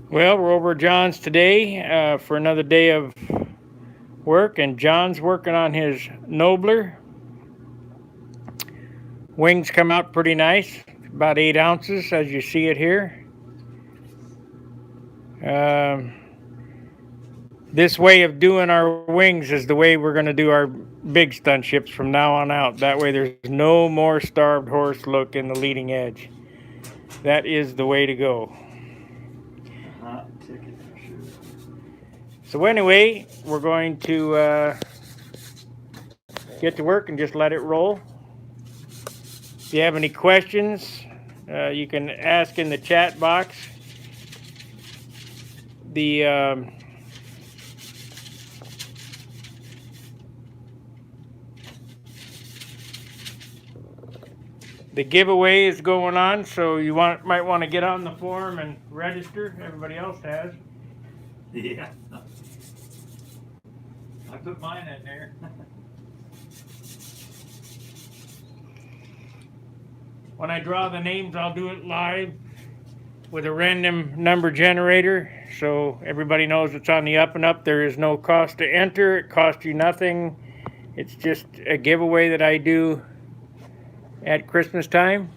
Well, we're over at John's today for another day of work, and John's working on his Nobler. Wings come out pretty nice, about 8 ounces as you see it here. Um, this way of doing our wings is the way we're going to do our big stunt ships from now on out. That way there's no more starved horse look in the leading edge. That is the way to go. Hot ticket for sure. So anyway, we're going to get to work and just let it roll. If you have any questions, you can ask in the chat box. The the giveaway is going on, so you might want to get on the forum and register. Everybody else has. Yeah. I put mine in there. When I draw the names, I'll do it live with a random number generator, so everybody knows it's on the up and up. There is no cost to enter. It costs you nothing. It's just a giveaway that I do at Christmas time.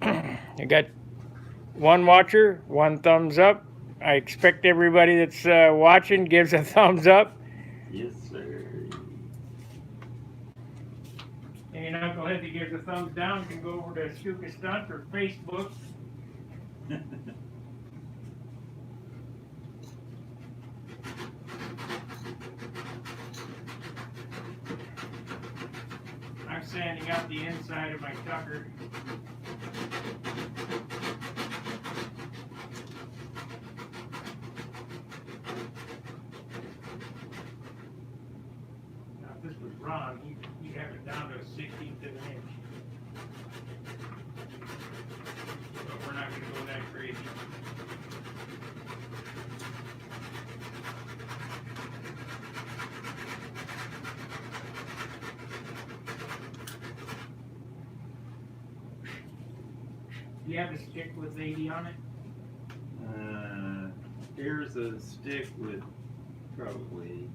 I got one watcher, one thumbs up. I expect everybody that's watching gives a thumbs up. Yes, sir. Any knucklehead that gives a thumbs down can go over to Stuka Stunt or Facebook. I'm sanding out the inside of my tucker. Now, if this was Ron, he'd have it down to a 16th of an inch. But we're not going to go that crazy. Do you have a stick with 80 on it? Here's a stick with probably,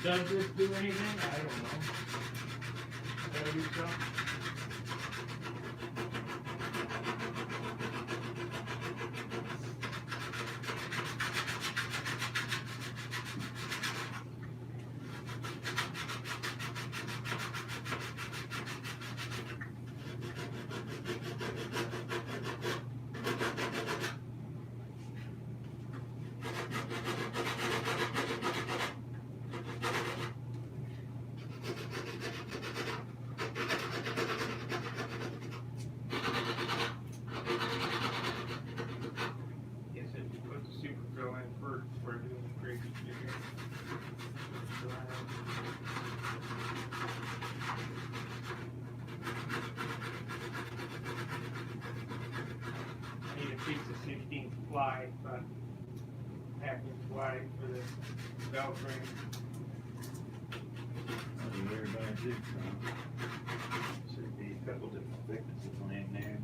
Does this do anything? I don't know. Does it do something? We're doing the crazy shit here. I need a piece of 16 ply, about half inch wide for the bell frame. everybody too. Should be a couple different thicknesses laying there.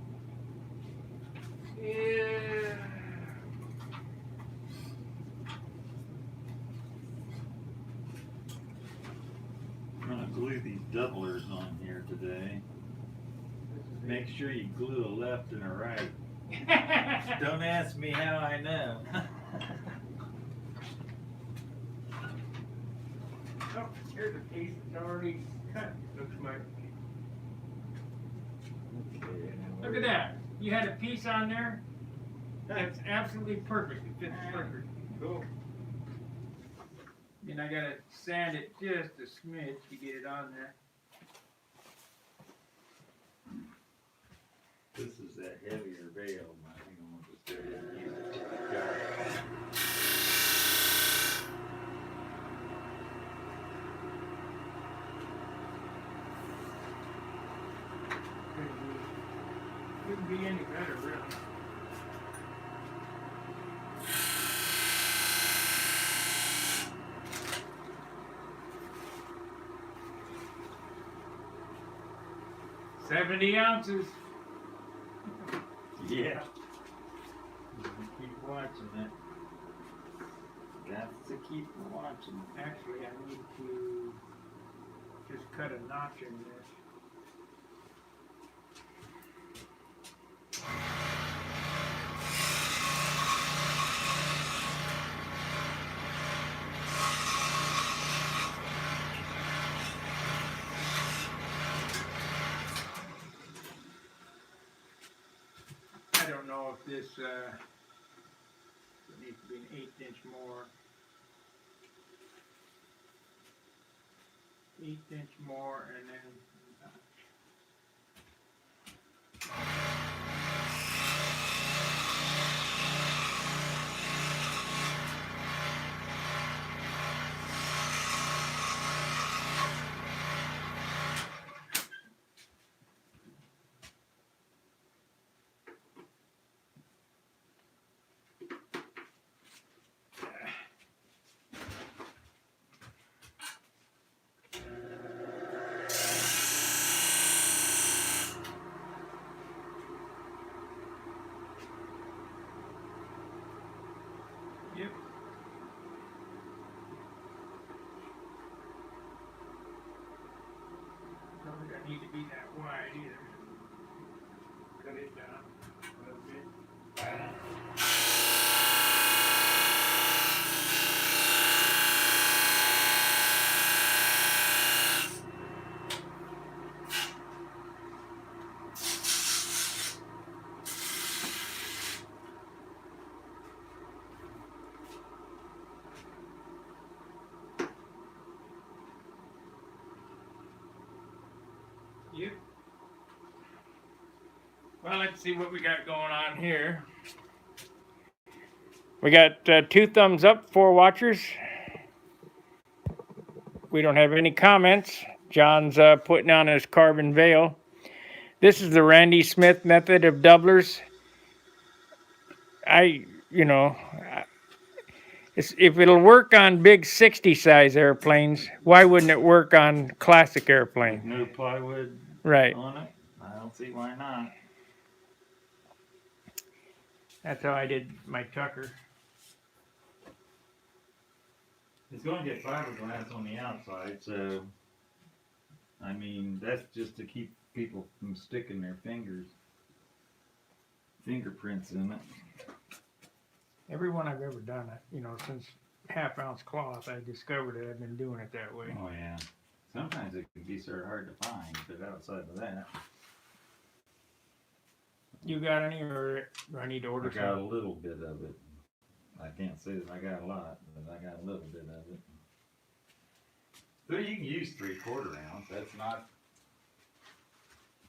Yeah. I'm gonna glue these doublers on here today. Make sure you glue a left and a right. Don't ask me how I know. Oh, here's a piece that's already cut, looks like. Okay, Look at that. You had a piece on there. That's absolutely perfect. It fits perfect. Cool. And I gotta sand it just a smidge to get it on there. This is that heavier veil. I think I'm gonna just go ahead and use it. Couldn't be any better, really. $70 ounces. Yeah. Keep watching it. Got to keep watching. Actually, I need to just cut a notch in this. I don't know if this needs to be an 1/8 inch more. 1/8 inch more, and then yep. Probably don't need to be that wide either. Cut it down a little bit. Yep. Well, let's see what we got going on here. We got 2 thumbs up, 4 watchers. We don't have any comments. John's putting on his carbon veil. This is the Randy Smith method of doublers. If it'll work on big 60 size airplanes, why wouldn't it work on classic airplanes? No plywood Right. on it? I don't see why not. That's how I did my Tucker. It's going to get fiberglass on the outside, so I mean that's just to keep people from sticking their fingerprints in it. Everyone I've ever done it, since 1/2 ounce cloth, I discovered it. I've been doing it that way. Oh yeah. Sometimes it can be sort of hard to find, but outside of that, You got any, or do I need to I order got a some? little bit of it. I can't say that I got a lot, but I got a little bit of it. So you can use 3/4 ounce. That's not.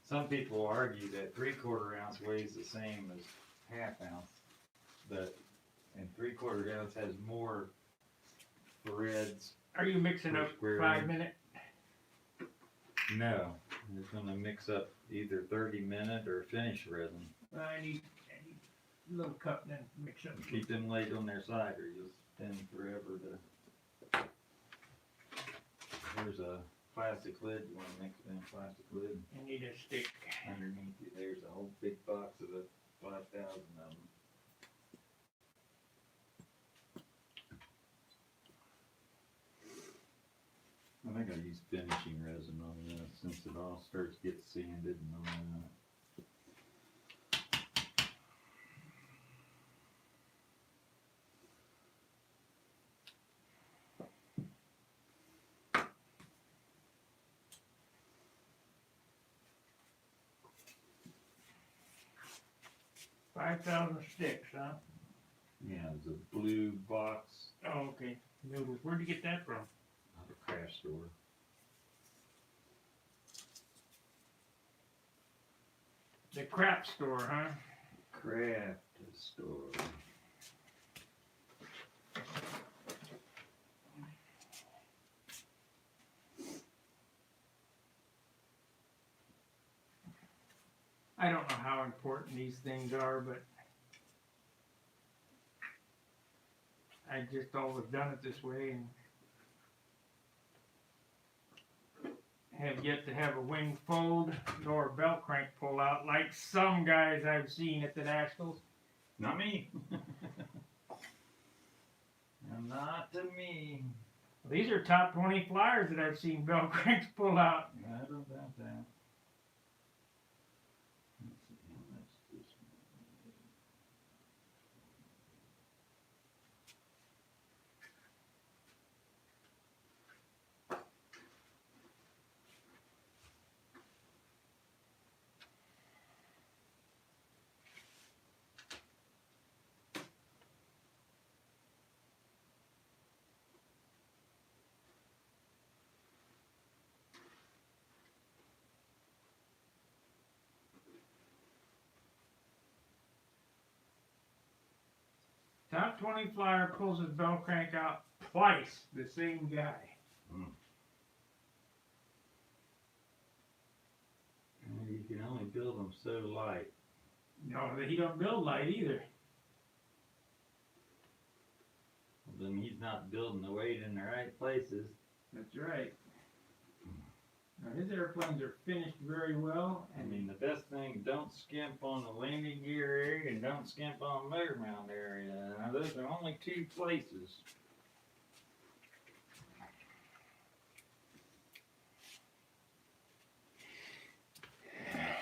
Some people argue that 3/4 ounce weighs the same as 1/2 ounce, and 3/4 ounce has more threads. Are you mixing up Square 5-minute? No, it's gonna mix up either 30-minute or finish resin. I need a little cup then mix up. Keep them laid on their side, or you'll spend forever to. There's a plastic lid. You want to mix in a plastic lid I need a stick. underneath it. There's a whole big box of the 5,000 of them. I think I use finishing resin on this since it all starts to get sanded and all that. $5,000 sticks, huh? Yeah, there's a blue box Oh, okay. Noodles. Where'd you get that from? at a craft store. The crap store, huh? Craft store. I don't know how important these things are, but I just always done it this way and have yet to have a wing fold nor a belt crank pull out like some guys I've seen at the Nationals. Not me. Not to me. These are top 20 flyers that I've seen belt cranks pull out. I don't doubt that. Let's see how much this Top 20 flyer pulls his belt crank out twice. The same guy. You can only build them so light. No, he don't build light either. Well, then he's not building the weight in the right places. That's right. Now his airplanes are finished very well. I mean, the best thing, don't skimp on the landing gear area and don't skimp on the motor mount area. Now, those are only two places.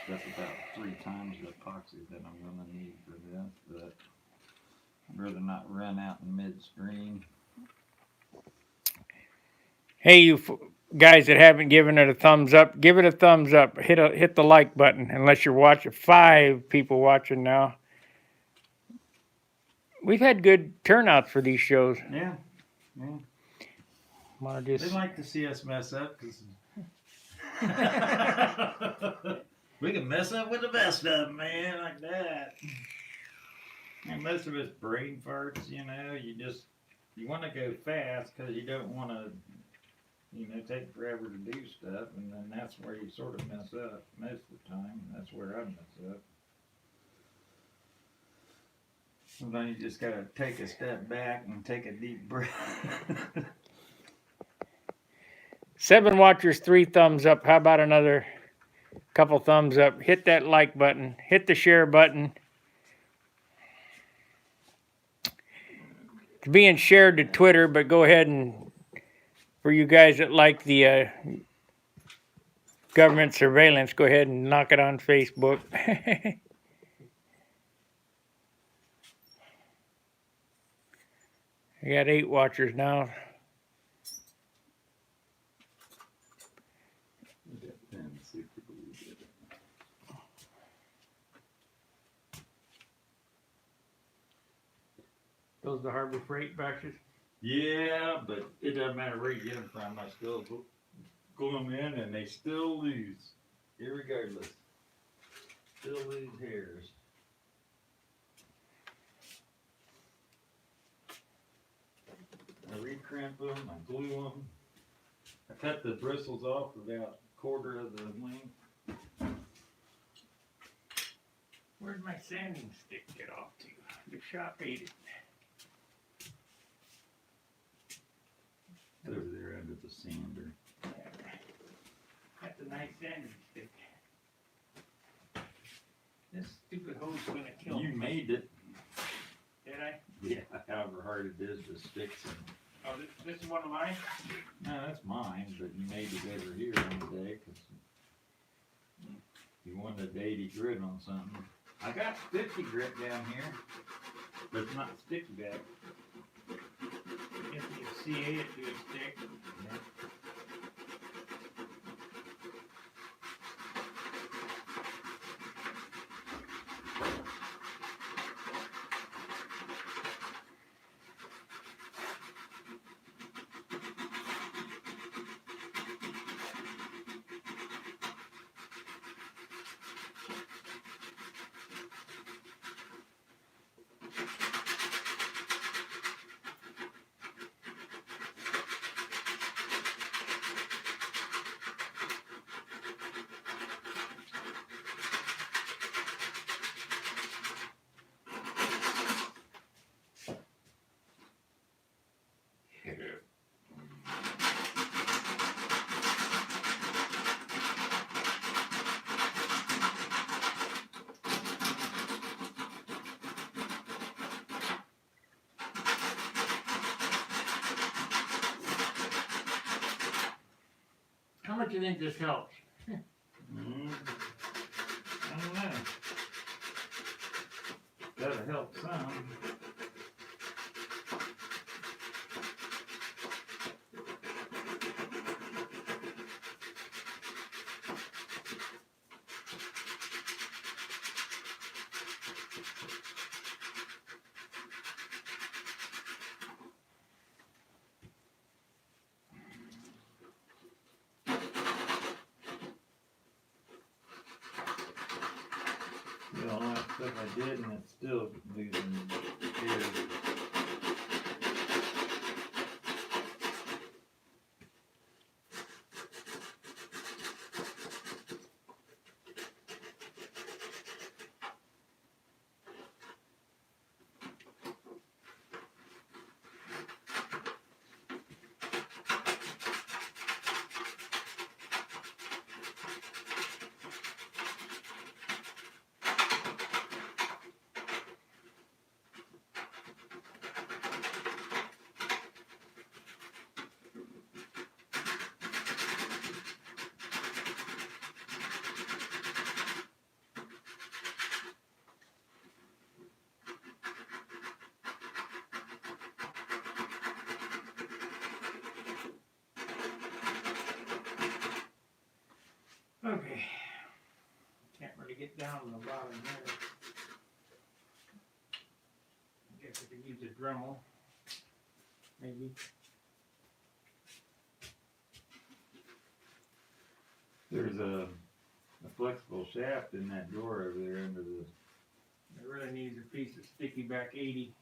That's about 3 times the epoxy that I'm going to need for this, but I'd rather not run out in midstream. Hey, you guys that haven't given it a thumbs up, give it a thumbs up. Hit the like button. Unless you're watching, 5 people watching now. We've had good turnouts for these shows. Yeah. They like to see us mess up because we can mess up with the best of them, man, like that. And most of it's brain farts, you know. You want to go fast because you don't want to, take forever to do stuff, and then that's where you sort of mess up most of the time. That's where I mess up. Sometimes you just gotta take a step back and take a deep breath. 7 watchers, 3 thumbs up. How about another couple thumbs up? Hit that like button. Hit the share button. It's being shared to Twitter, but go ahead and, for you guys that like the government surveillance, go ahead and knock it on Facebook. I got 8 watchers now. Those the Harbor Freight brushes? Yeah, but it doesn't matter where you get them from. I still glue them in and they still lose, irregardless. Still lose hairs. I recrimp them, I glue them. I cut the bristles off about a quarter of the length. Where'd my sanding stick get off to? The shop ate it. Over there under the sander. That's a nice sanding stick. This stupid hose is gonna kill You me. made it. Did I? Yeah, however hard it is to stick some. Oh, this is one of mine? No, that's mine, but you made it over here one day because you wanted a 80 grit on something. I got 50 grit down here, but it's not sticky back. If you CA it to a stick. Yeah. much do you think this helps? I don't know. Gotta help some. Yeah, all that stuff I did and it's still losing gears. Okay. Can't really get down to the bottom there. I guess I could use a Dremel. Maybe. There's a flexible shaft in that drawer over there under the. I really need a piece of sticky back 80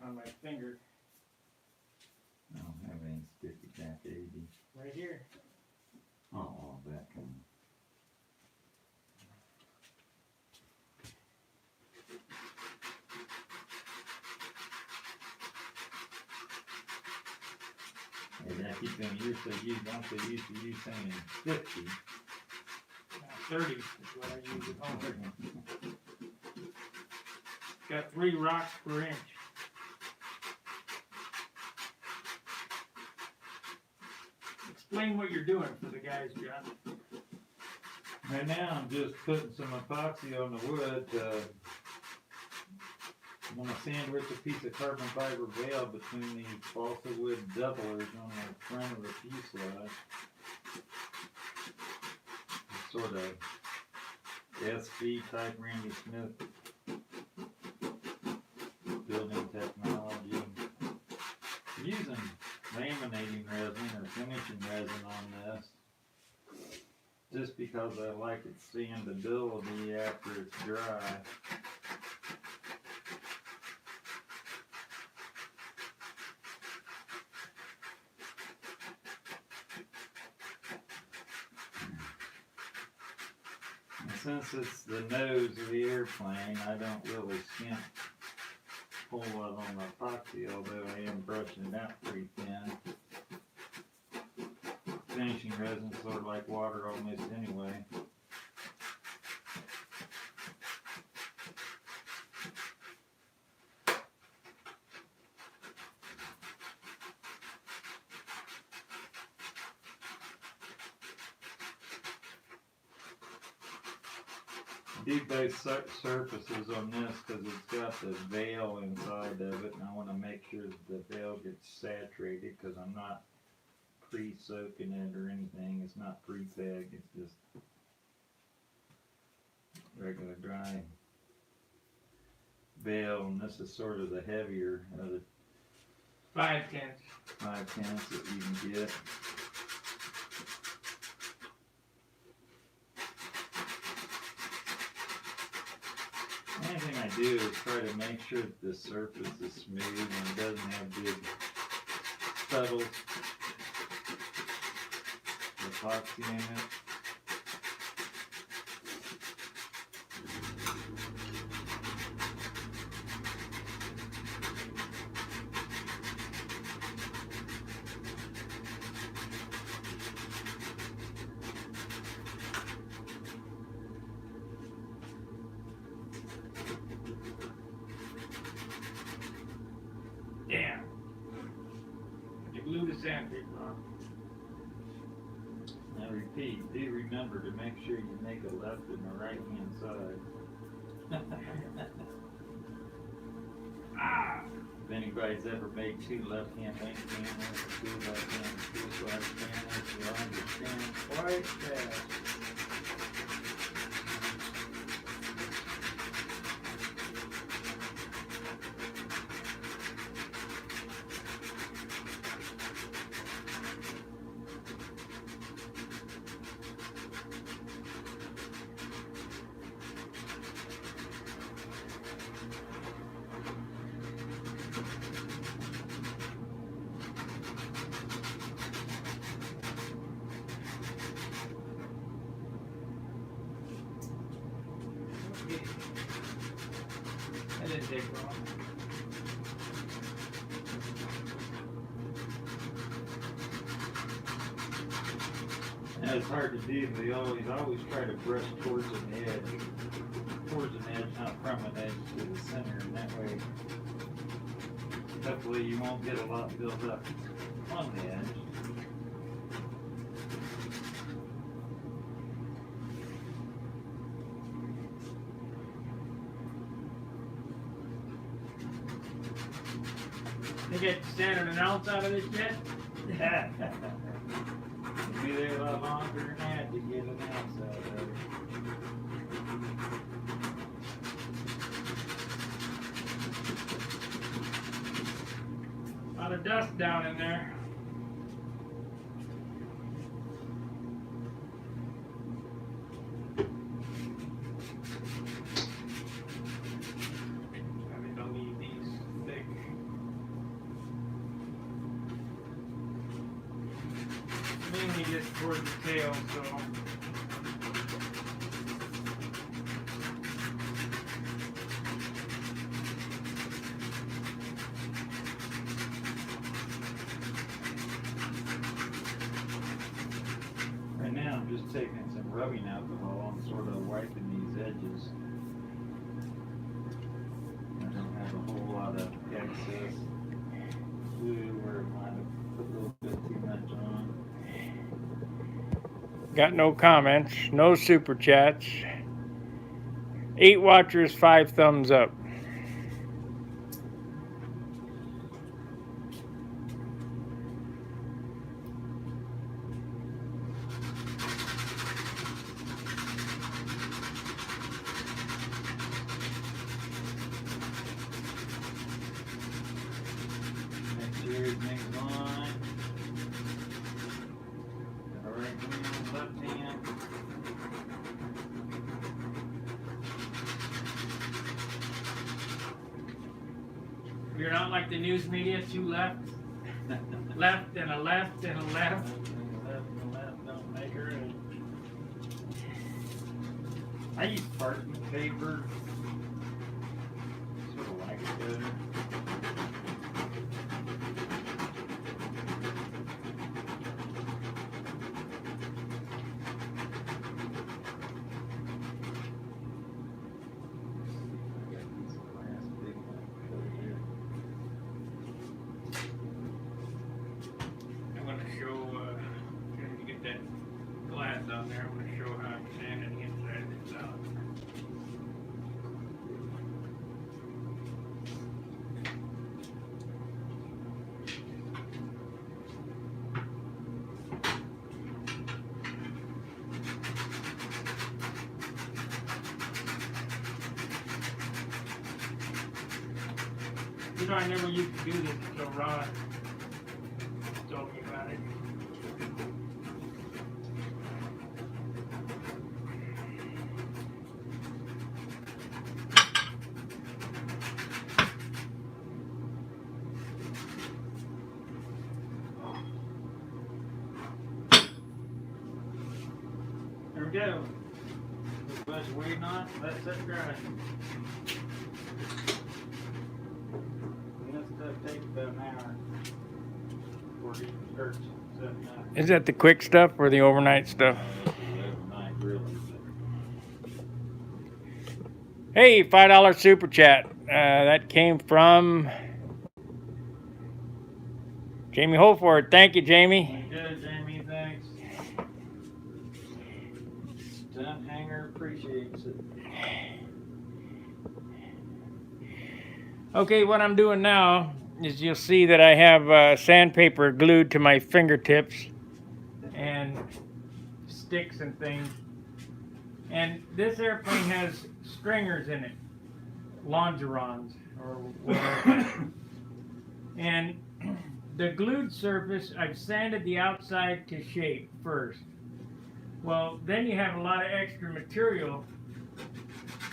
on my finger. I don't have any sticky back 80. Right here. Oh, that can. And I keep them, you're so used, I'm so used to you saying 50. 30 is what I use at home. Got 3 rocks per inch. Explain what you're doing for the guys, John. Right now I'm just putting some epoxy on the wood. I'm going to sandwich a piece of carbon fiber veil between these balsa wood doublers on the front of the fuselage. Sort of SV type Randy Smith building technology. I'm using laminating resin or finishing resin on this just because I like its sandability after it's dry. And since it's the nose of the airplane, I don't really skimp a whole lot on the epoxy, although I am brushing it out pretty thin. Finishing resin sort of like water almost anyway. Do both surfaces on this because it's got the veil inside of it, and I want to make sure that the veil gets saturated because I'm not pre-soaking it or anything. It's not pre-peg, it's just regular dry veil, and this is sort of the heavier of the 5/10. 5/10 that you can get. The only thing I do is try to make sure that the surface is smooth and doesn't have big puddles of epoxy in it. Damn. You blew the sandpaper off. Pete, do remember to make sure you make a left and a right hand side. If anybody's ever made two left hand link panels or two left hand fuselage panels, you'll understand quite fast. That didn't take long. That was hard to do, but you always try to brush towards an edge. Towards an edge, not from an edge to the center, and that way, hopefully you won't get a lot built up on the edge. You get standard an ounce out of this yet? Be there a lot longer than that to get an ounce out of it. A lot of dust down in there. Probably don't need these thick. Mainly just towards the tail, so. Right now, I'm just taking some rubbing alcohol and sort of wiping these edges. I don't have a whole lot of excess glue where I might have put a little bit too much on. Got no comments, no super chats. 8 watchers, 5 thumbs up. Make sure everything's on. Got a right hand, left hand. You're not like the news media, 2 left, left and a left and a left. Left and left don't make her. I use parchment paper. Sort of like it better. I'm going to show, as soon as you get that glass on there, I'm going to show how I'm sanding the inside of this out. You know, I never used to do this until Rod told me about it. There we go. Put a bunch of weight on it, let it set dry. This stuff takes about an hour before it even starts setting up. Is that the quick stuff or the overnight stuff? Overnight, really. Hey, $5 super chat. That came from Jamie Holford. Thank you, Jamie. Good, Jamie, thanks. Stunt hanger appreciates it. Okay, what I'm doing now is you'll see that I have sandpaper glued to my fingertips and sticks and things. And this airplane has stringers in it, longerons or whatever. And the glued surface, I've sanded the outside to shape first. Well, then you have a lot of extra material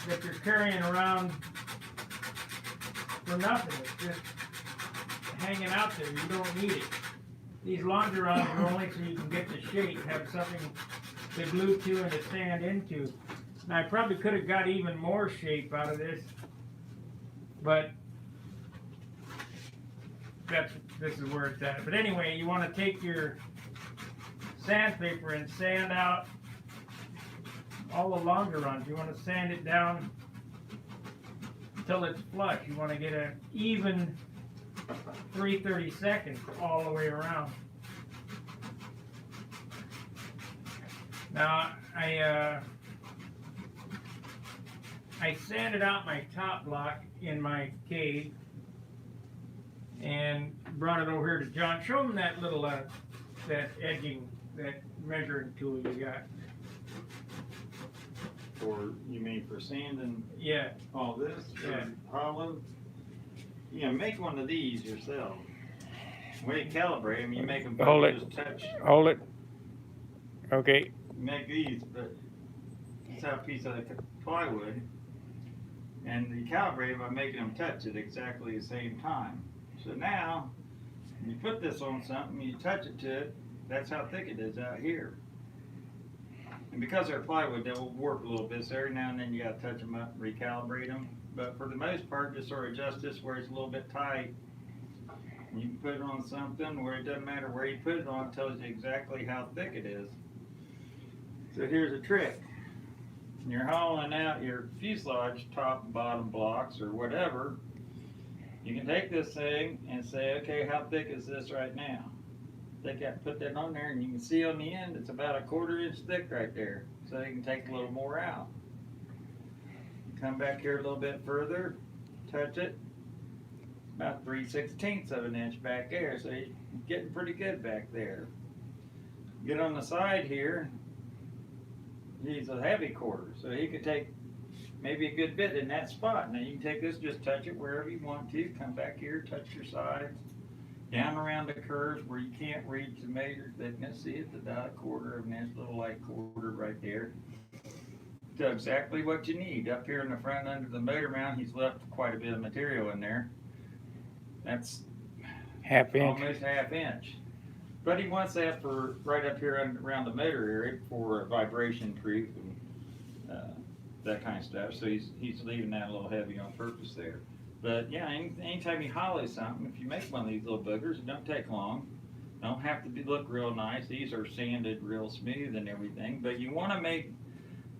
that you're carrying around for nothing. It's just hanging out there. You don't need it. These longerons are only so you can get the shape, have something to glue to and to sand into. Now I probably could have got even more shape out of this, but this is where it's at. But anyway, you want to take your sandpaper and sand out all the longerons. You want to sand it down until it's flush. You want to get an even 3/32 all the way around. Now I sanded out my top block in my cave and brought it over here to John. Show him that little that edging, that measuring tool you got. For, you mean for sanding Yeah. all this? Yeah. Hollow? Yeah, make one of these yourself. When you calibrate them, you make them Hold it. just touch. Hold it. Okay. Make these, but it's a piece of plywood, and you calibrate it by making them touch at exactly the same time. So now, when you put this on something, you touch it to it, that's how thick it is out here. And because they're plywood, they'll warp a little bit, so every now and then you gotta touch them up, recalibrate them. But for the most part, just sort of adjust this where it's a little bit tight. You can put it on something where it doesn't matter where you put it on, it tells you exactly how thick it is. So here's a trick. You're hollowing out your fuselage top and bottom blocks or whatever. You can take this thing and say, okay, how thick is this right now? Take that, put that on there, and you can see on the end it's about a 1/4 inch thick right there. So you can take a little more out. Come back here a little bit further, touch it. About 3/16 of an inch back there, so you're getting pretty good back there. Get on the side here. He's a heavy 1/4, so he could take maybe a good bit in that spot. Now you can take this, just touch it wherever you want to. Come back here, touch your sides. Down around the curves where you can't reach the measured thickness. See, it's about a 1/4 of an inch, little light 1/4 right there. So exactly what you need. Up here in the front under the motor mount, he's left quite a bit of material in there. That's Half inch. almost 1/2 inch. But he wants that for right up here around the motor area for vibration proof and that kind of stuff. So he's leaving that a little heavy on purpose there. But yeah, anytime you hollow something, if you make one of these little boogers, it don't take long. Don't have to look real nice. These are sanded real smooth and everything. But you want to make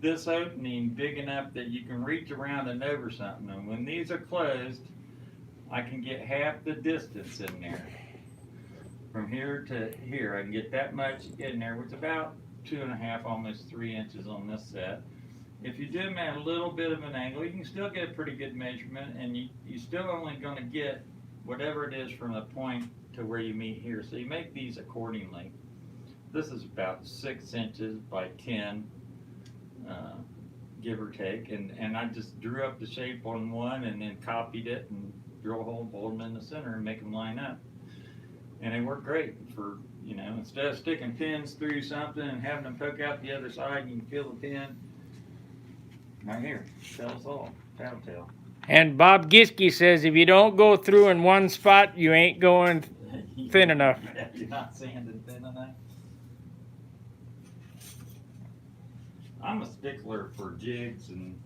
this opening big enough that you can reach around and over something. And when these are closed, I can get half the distance in there. From here to here, I can get that much in there, which is about 2.5, almost 3 inches on this set. If you do them at a little bit of an angle, you can still get a pretty good measurement, and you're still only going to get whatever it is from the point to where you meet here. So you make these accordingly. This is about 6 inches by 10, give or take, and I just drew up the shape on one and then copied it and drill a hole, bolt them in the center, and make them line up. And they work great for, instead of sticking pins through something and having them poke out the other side, and you can feel the pin. Right here, tell us all, tattletale. And Bob Giske says if you don't go through in one spot, you ain't going thin enough. You're not sanding thin enough. I'm a stickler for jigs and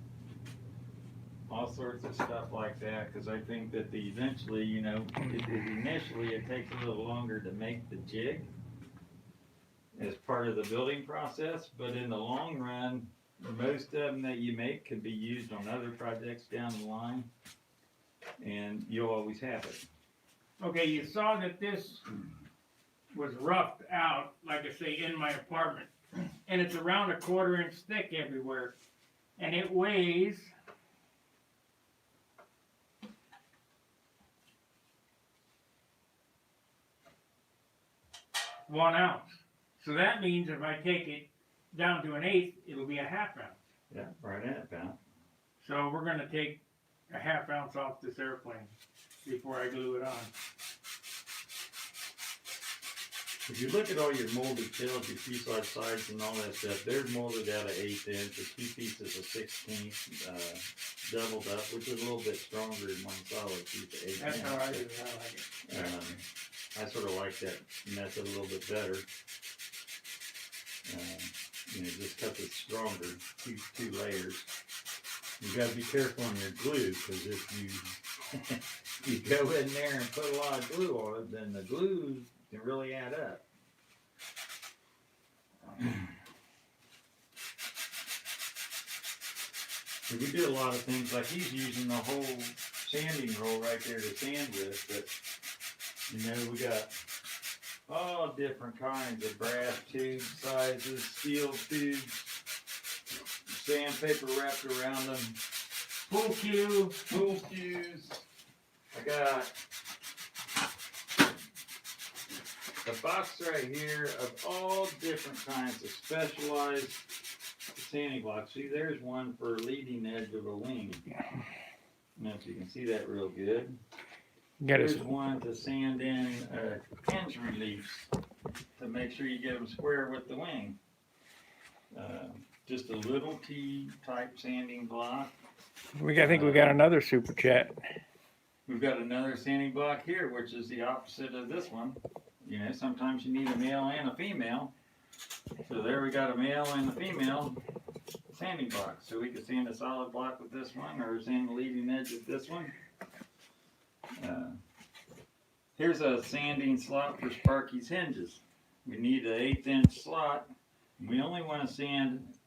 all sorts of stuff like that, because I think that eventually, initially it takes a little longer to make the jig as part of the building process, but in the long run, most of them that you make can be used on other projects down the line, and you'll always have it. Okay, you saw that this was roughed out, like I say, in my apartment. and it's around a 1/4 inch thick everywhere, and it weighs 1 ounce. So that means if I take it down to 1/8, it'll be a 1/2 ounce. Yeah, right in it, pal. So we're going to take a 1/2 ounce off this airplane before I glue it on. If you look at all your molded tails, your fuselage sides and all that stuff, they're molded out of 1/8 inch or 2 pieces of 16, doubled up, which is a little bit stronger than one solid piece of 8 That's inch. how I do it. I like it. I sort of like that method a little bit better. Just because it's stronger, two layers. You got to be careful on your glue, because if you go in there and put a lot of glue on it, then the glue can really add up. So we do a lot of things, like he's using the whole sanding roll right there to sand with, but we got all different kinds of brass tube sizes, steel tubes, sandpaper wrapped around them, Pool cues. I got a box right here of all different kinds of specialized sanding blocks. See, there's one for leading edge of a wing. I don't know if you can see that real good. There's one to sand in hinge reliefs to make sure you get them square with the wing. Just a little T-type sanding block. I think we got another super chat. We've got another sanding block here, which is the opposite of this one. Sometimes you need a male and a female. So there we got a male and a female sanding block. So we can sand a solid block with this one, or sand the leading edge with this one. Here's a sanding slot for Sparky's hinges. We need an 1/8 inch slot. We only want to sand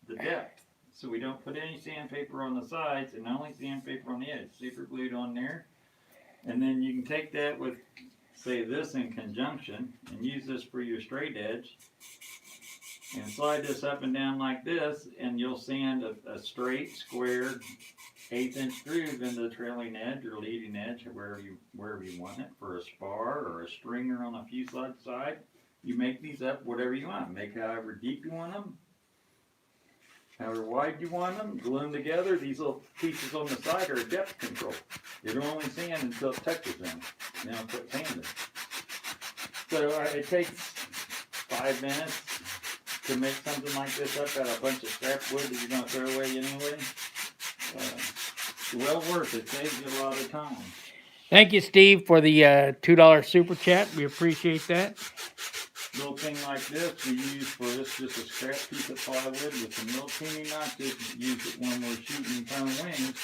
the depth, so we don't put any sandpaper on the sides and only sandpaper on the edge. Super glued on there. And then you can take that with, say, this in conjunction and use this for your straight edge. And slide this up and down like this, and you'll sand a straight, square 1/8 inch groove into the trailing edge or leading edge, or wherever you want it, for a spar or a stringer on a fuselage side. You make these up whatever you want. Make however deep you want them, however wide you want them. Glue them together. These little pieces on the side are depth control. It'll only sand until it touches them. Then I'll quit sanding. So it takes 5 minutes to make something like this up out of a bunch of scrap wood that you're going to throw away anyway. Well worth it. Saves you a lot of time. Thank you, Steve, for the $2 super chat. We appreciate that. Little thing like this we use for this, just a scrap piece of plywood with some little teeny notches. Use it when we're shooting front wings.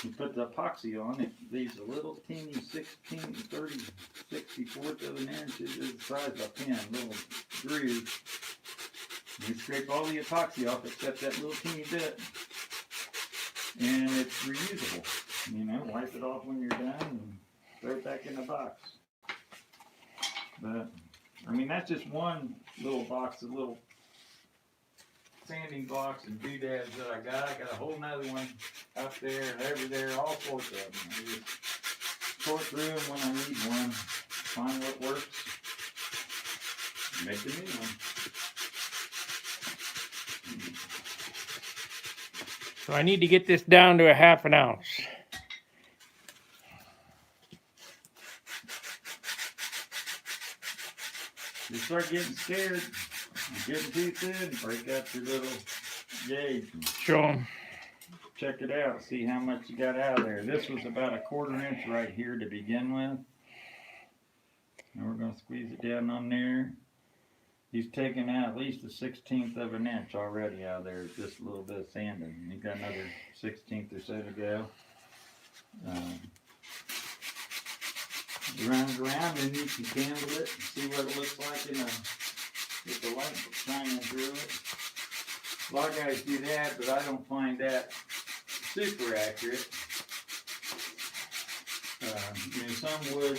You put the epoxy on it. Leaves a little teeny 16, 30, 64th of an inch. It's the size of a pin. Little groove. You scrape all the epoxy off except that little teeny bit. And it's reusable. Wipe it off when you're done and throw it back in the box. But that's just one little box of little sanding blocks and doodads that I got. I got a whole nother one up there and over there, all sorts of them. I just sort through them when I need one, find what works, make the new one. So I need to get this down to a 1/2 ounce. You start getting scared, you're getting too thin, break out your little gauge and Show them. check it out, see how much you got out of there. This was about a 1/4 inch right here to begin with. And we're going to squeeze it down on there. He's taken out at least a 1/16 of an inch already out of there, just a little bit of sanding. And you've got another 1/16 or so to go. Run it around and you can candle it and see what it looks like with the light shining through it. A lot of guys do that, but I don't find that super accurate. Some wood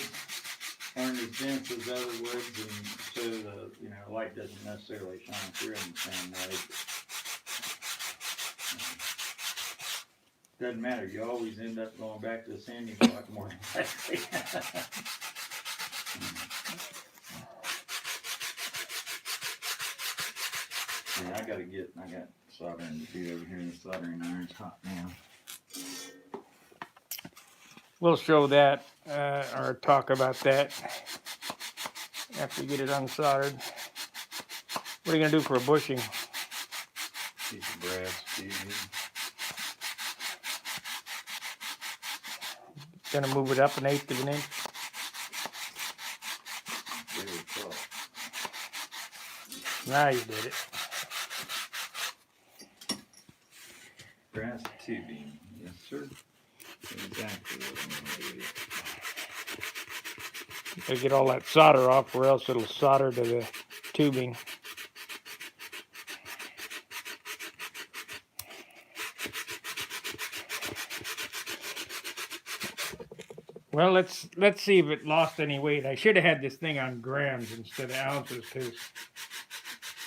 aren't as dense as other woods, and so the light doesn't necessarily shine through them the same way. Doesn't matter. You always end up going back to the sanding block more than likely. Yeah, I got soldering to do over here. The soldering iron's hot now. We'll show that or talk about that after you get it unsoldered. What are you gonna do for a bushing? Piece of brass tubing. Gonna move it up 1/8 of an inch. Very tough. Now you did it. Brass tubing. Yes, sir. Exactly what I'm gonna do. Gotta get all that solder off, or else it'll solder to the tubing. Well, let's see if it lost any weight. I should have had this thing on grams instead of ounces, because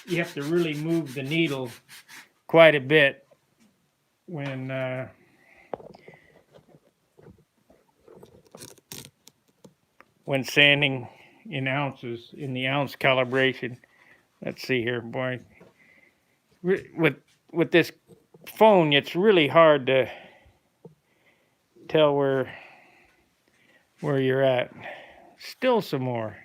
you have to really move the needle quite a bit when sanding in ounces, in the ounce calibration. Let's see here, boy. With this phone, it's really hard to tell where you're at. Still some more.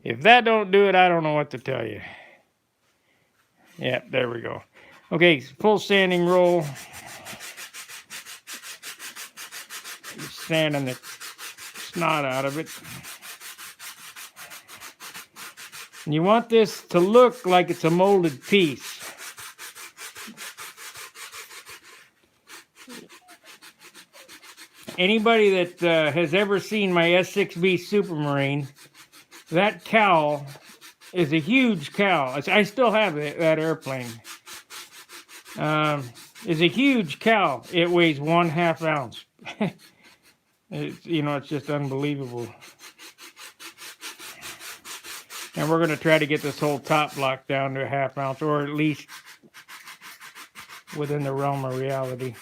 If that don't do it, I don't know what to tell you. Yeah, there we go. Okay, full sanding roll. Sanding the snot out of it. And you want this to look like it's a molded piece. Anybody that has ever seen my S6B Supermarine, that cowl is a huge cowl. I still have that airplane. It's a huge cowl. It weighs 1/2 ounce. It's just unbelievable. And we're going to try to get this whole top block down to 1/2 ounce, or at least within the realm of reality.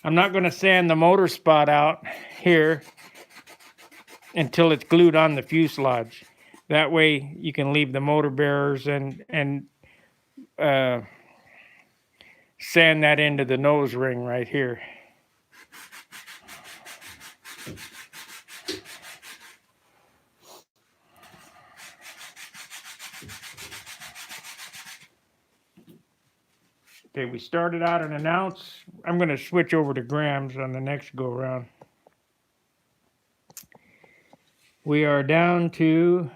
I'm not going to sand the motor spot out here until it's glued on the fuselage. That way you can leave the motor bearers and sand that into the nose ring right here. Okay, we started out at 1 ounce. I'm going to switch over to grams on the next go around. We are down to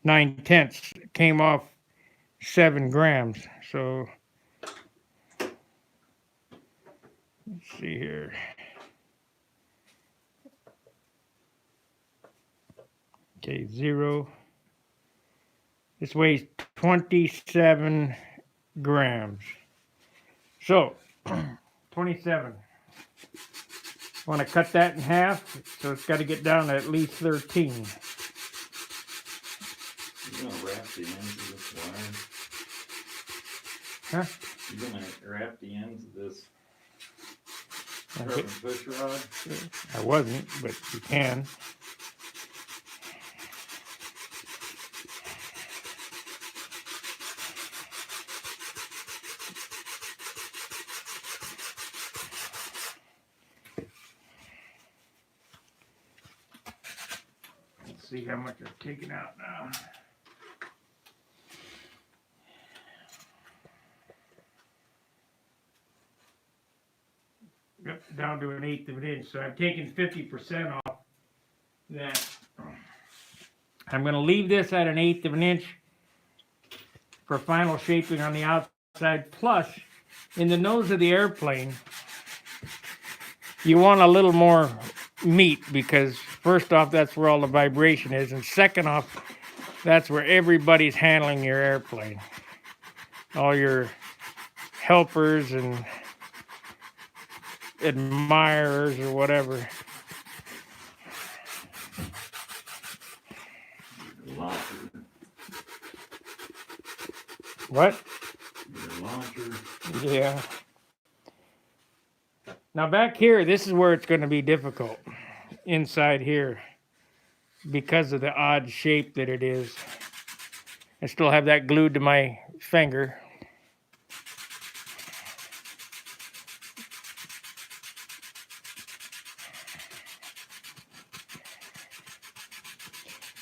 9/10. Came off 7 grams. So let's see here. Okay, 0. This weighs 27 grams. So 27. Want to cut that in half, so it's got to get down to at least 13. You're gonna wrap the ends of this Huh? wire. You're gonna wrap the ends of this carbon push rod. I wasn't, but you can. See how much I've taken out now. Yep, down to 1/8 of an inch. So I've taken 50% off that. I'm going to leave this at 1/8 of an inch for final shaping on the outside. Plus, in the nose of the airplane, you want a little more meat, because first off, that's where all the vibration is, and second off, That's where everybody's handling your airplane. All your helpers and admirers or whatever. Launcher. What? Your launcher. Yeah. Now back here, this is where it's going to be difficult. Inside here. Because of the odd shape that it is. I still have that glued to my finger.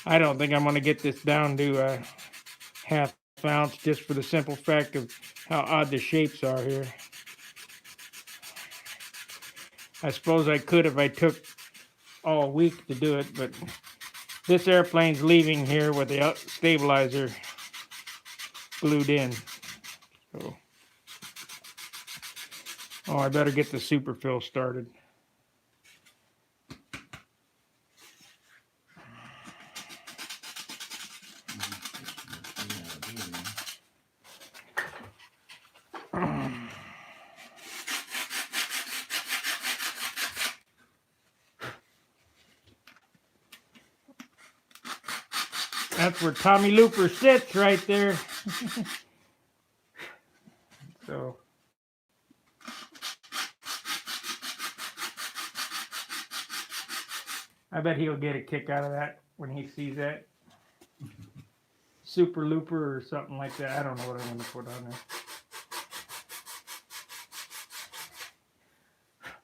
I don't think I'm going to get this down to a half ounce just for the simple fact of how odd the shapes are here. I suppose I could if I took all week to do it, but this airplane's leaving here with the stabilizer glued in. So, oh, I better get the superfill started. That's where Tommy Looper sits right there. So I bet he'll get a kick out of that when he sees that. Super Looper or something like that. I don't know what I'm going to put on there.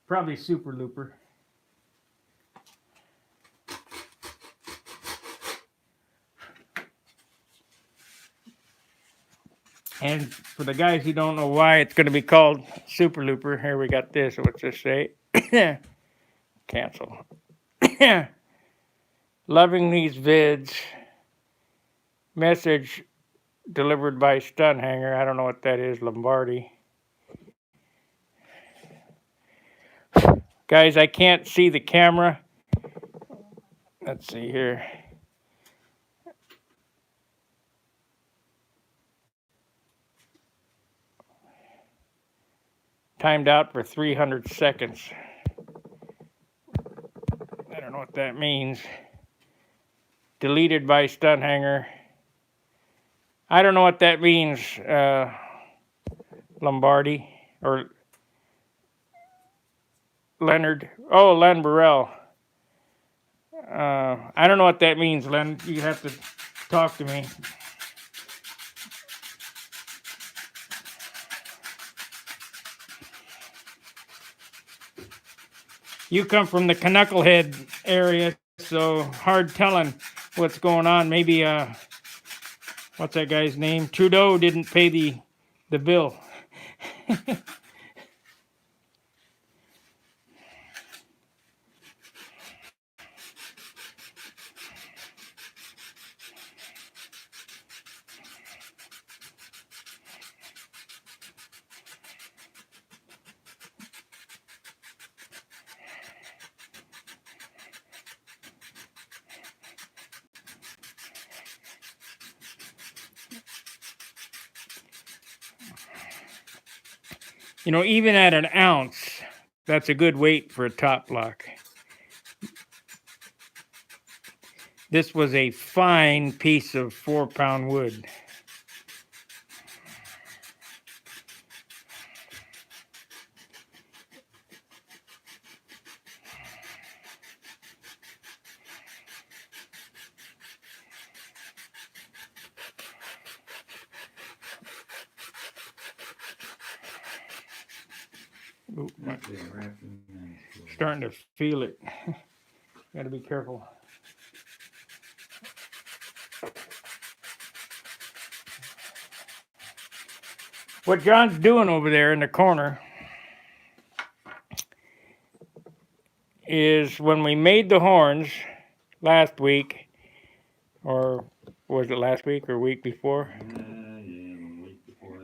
Probably Super Looper. And for the guys who don't know why it's going to be called Super Looper, here we got this. What's this say? Cancel. Loving these vids. Message delivered by Stunt Hanger. I don't know what that is. Lombardi. Guys, I can't see the camera. Let's see here. Timed out for 300 seconds. I don't know what that means. Deleted by Stunt Hanger. I don't know what that means, Lombardi or Leonard. Oh, Len Burrell. I don't know what that means, Len. You have to talk to me. You come from the Knucklehead area, so hard telling what's going on. Maybe, what's that guy's name? Trudeau didn't pay the bill. You know, even at an ounce, that's a good weight for a top block. This was a fine piece of 4-pound wood. Ooh, starting to feel it. Got to be careful. What John's doing over there in the corner is when we made the horns last week, or was it last week or week before? Yeah, week before.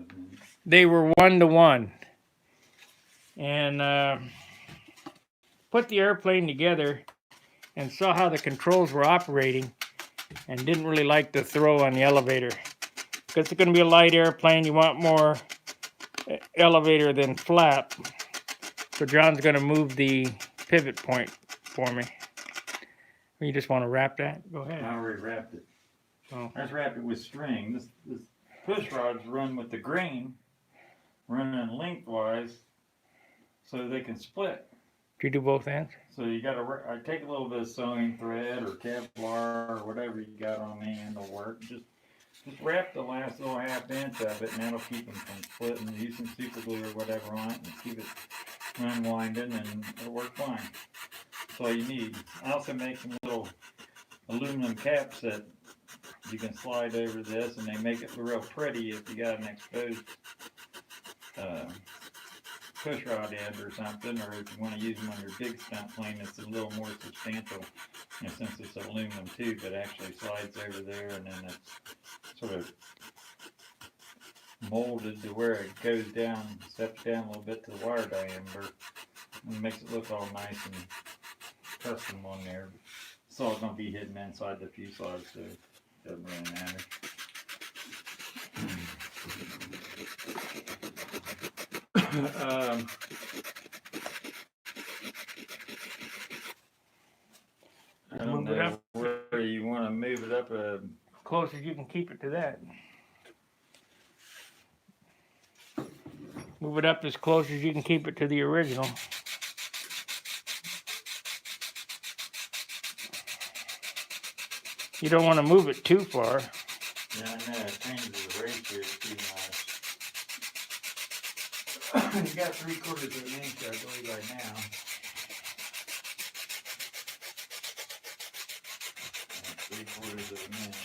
They were 1-to-1. And put the airplane together and saw how the controls were operating. and didn't really like the throw on the elevator. Because it's going to be a light airplane, you want more elevator than flap. So John's going to move the pivot point for me. You just want to wrap that? Go ahead. I already wrapped it. Oh. I just wrapped it with string. This push rod's run with the grain, running lengthwise, so they can split. Do you do both ends? So you got to. I take a little bit of sewing thread or Kevlar or whatever you got on hand will work. Just wrap the last little half inch of it, and that'll keep them from splitting. Use some super glue or whatever on it, and keep it unwinding, and it'll work fine. That's all you need. I also make some little aluminum caps that you can slide over this, and they make it real pretty if you got an exposed push rod end or something, or if you want to use them on your big stunt plane, it's a little more substantial. Since it's an aluminum tube, it actually slides over there, and then it's sort of molded to where it goes down, steps down a little bit to the wire diameter, and makes it look all nice and custom on there. It's all going to be hidden inside the fuselage, so it doesn't really matter. I don't Move it know up. where you want to move it up. Close as you can keep it to that. Move it up as close as you can keep it to the original. You don't want to move it too far. Yeah, I know, it changes the ratio too much. You got 3/4 of an inch, I believe, right now. 3/4 of an inch.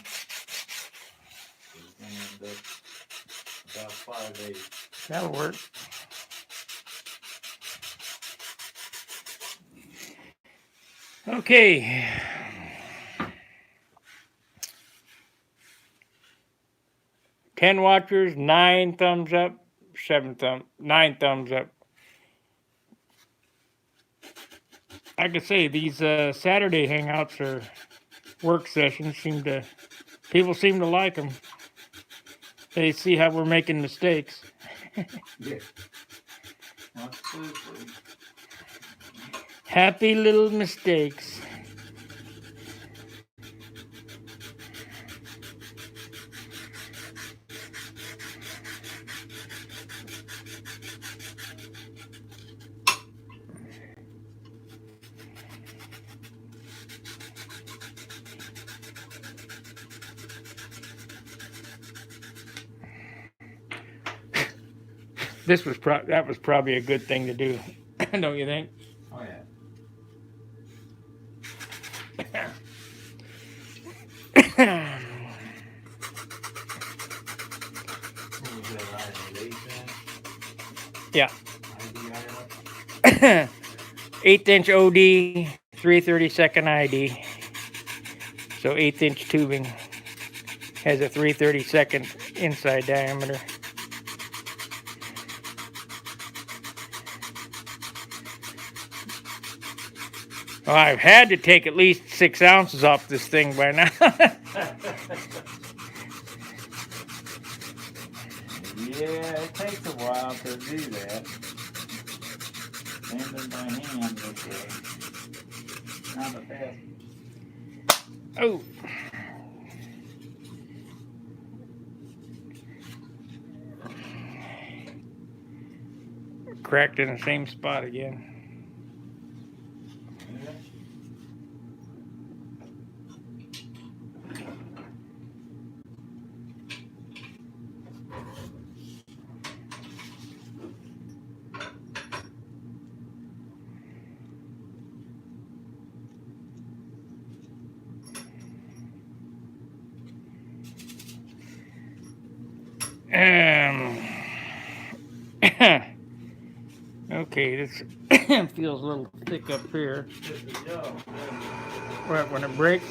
So it's going to end up about 5/8. That'll work. Okay. Ten watchers, 9 thumbs up, 9 thumbs up. I could say these Saturday hangouts or work sessions people seem to like them. They see how we're making mistakes. Yeah. Absolutely. Happy little mistakes. That was probably a good thing to do, don't you think? Oh, yeah. What was that, 8 inch? Yeah. ID 1/8 inch OD, 3/32 ID. So 1/8 inch tubing has a 3/32 inside diameter. Well, I've had to take at least 6 ounces off this thing by now. Yeah, it takes a while to do that. Standing by hand, okay. Not a fast. Oh. Cracked in the same spot again. Okay, this feels a little thick up here. Right when it breaks.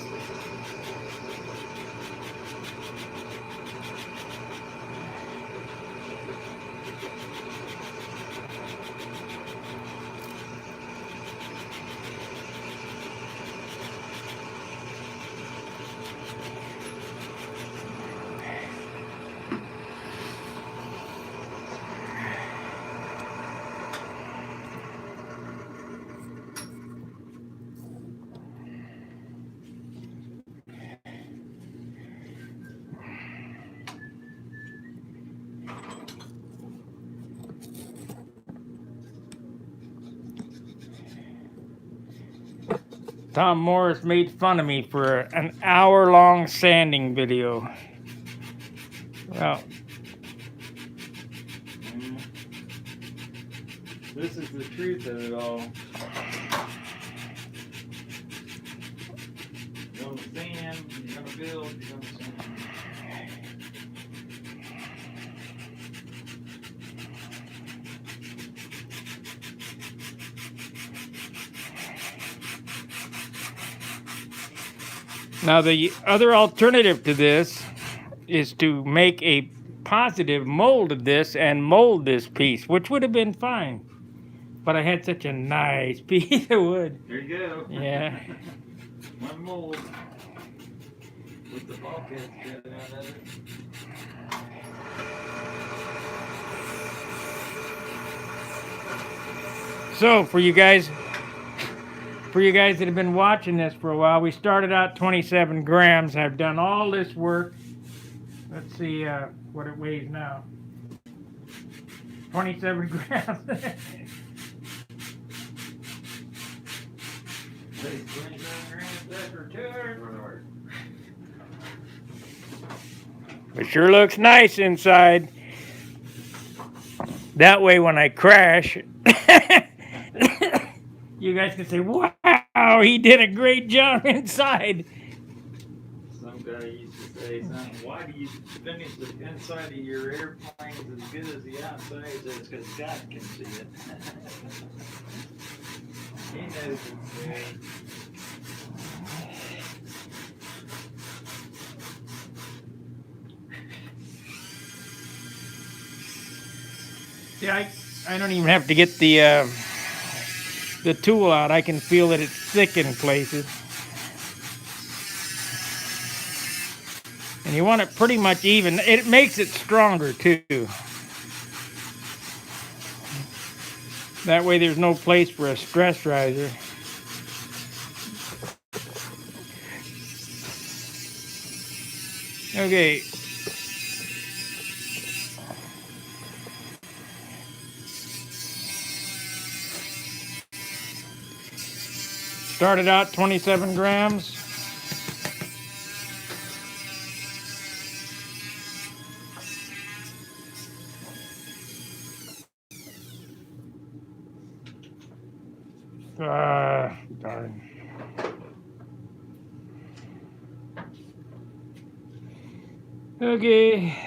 Tom Morris made fun of me for an hour-long sanding video. Well, this is the truth of it all. You're gonna sand, you're gonna build, you're gonna sand. now the other alternative to this is to make a positive mold of this and mold this piece, which would have been fine. But I had such a nice piece of wood. There you go. Yeah. One mold with the bulkhead cut out of it. So for you guys that have been watching this for a while, we started out 27 grams. I've done all this work. Let's see what it weighs now. 27 grams. It sure looks nice inside. That way when I crash, you guys can say, wow, he did a great job inside. Some guy used to say something, why do you finish the inside of your airplanes as good as the outside? He says, because God can see it. He knows it's good. Yeah, I don't even have to get the tool out. I can feel that it's thick in places. And you want it pretty much even. It makes it stronger too. That way there's no place for a stress riser. Okay. Started out 27 grams. Darn. Okay.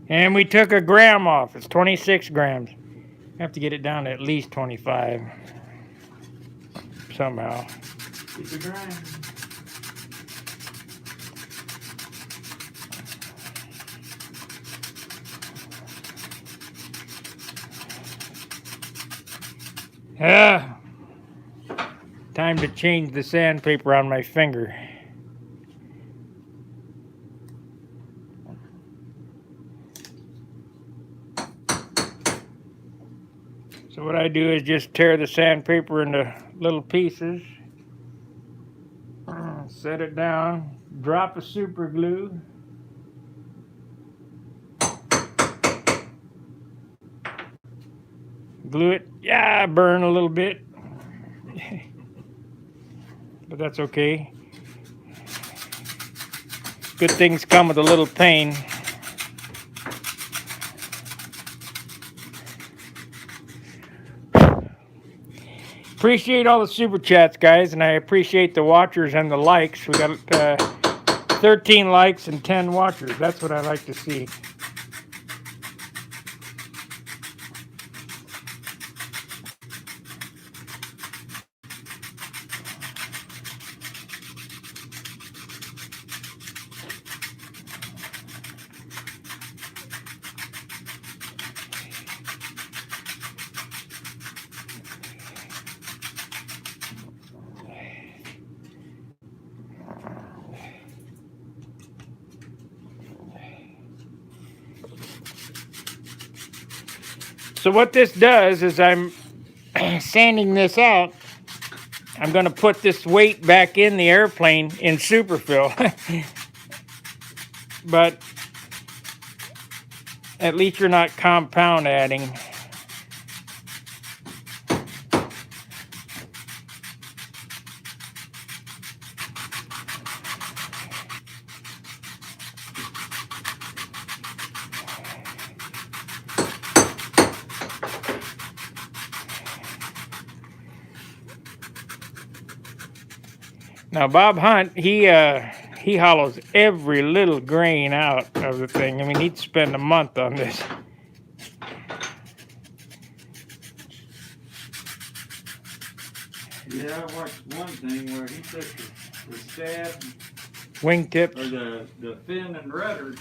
And we took a gram off. It's 26 grams. Have to get it down to at least 25 somehow. Keep it grinding. Yeah. Time to change the sandpaper on my finger. So what I do is just tear the sandpaper into little pieces, set it down, drop a super glue, glue it. Yeah, burn a little bit, but that's okay. Good things come with a little pain. Appreciate all the super chats, guys, and I appreciate the watchers and the likes. We got 13 likes and 10 watchers. That's what I like to see. So what this does is I'm sanding this out. I'm going to put this weight back in the airplane in superfill. But at least you're not compound adding. Now Bob Hunt, he hollows every little grain out of the thing. I mean, he'd spend a month on this. Yeah, I watched one thing where he took the stab Wingtips. or the fin and rudder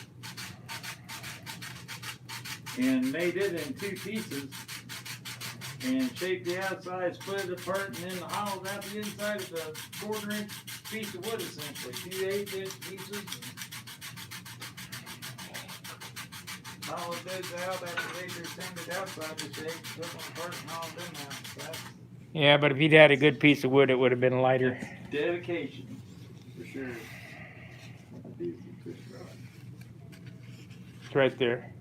and made it in two pieces and shaped the outside, split it apart, and then hollowed out the inside of the 1/4-inch piece of wood, essentially. 2 8-inch pieces. Hollowed those out after they descended outside the shape, took them apart and hollowed them out. That's Yeah, but if he'd had a good piece of wood, it would have been lighter. dedication, for sure. It's right there.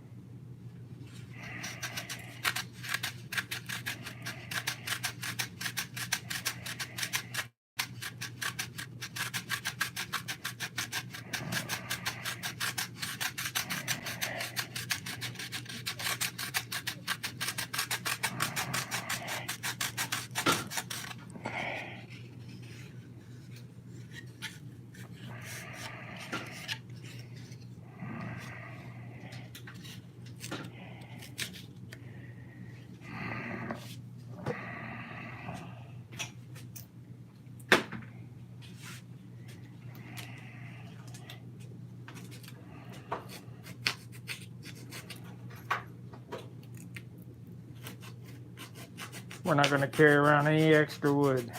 We're not going to carry around any extra wood.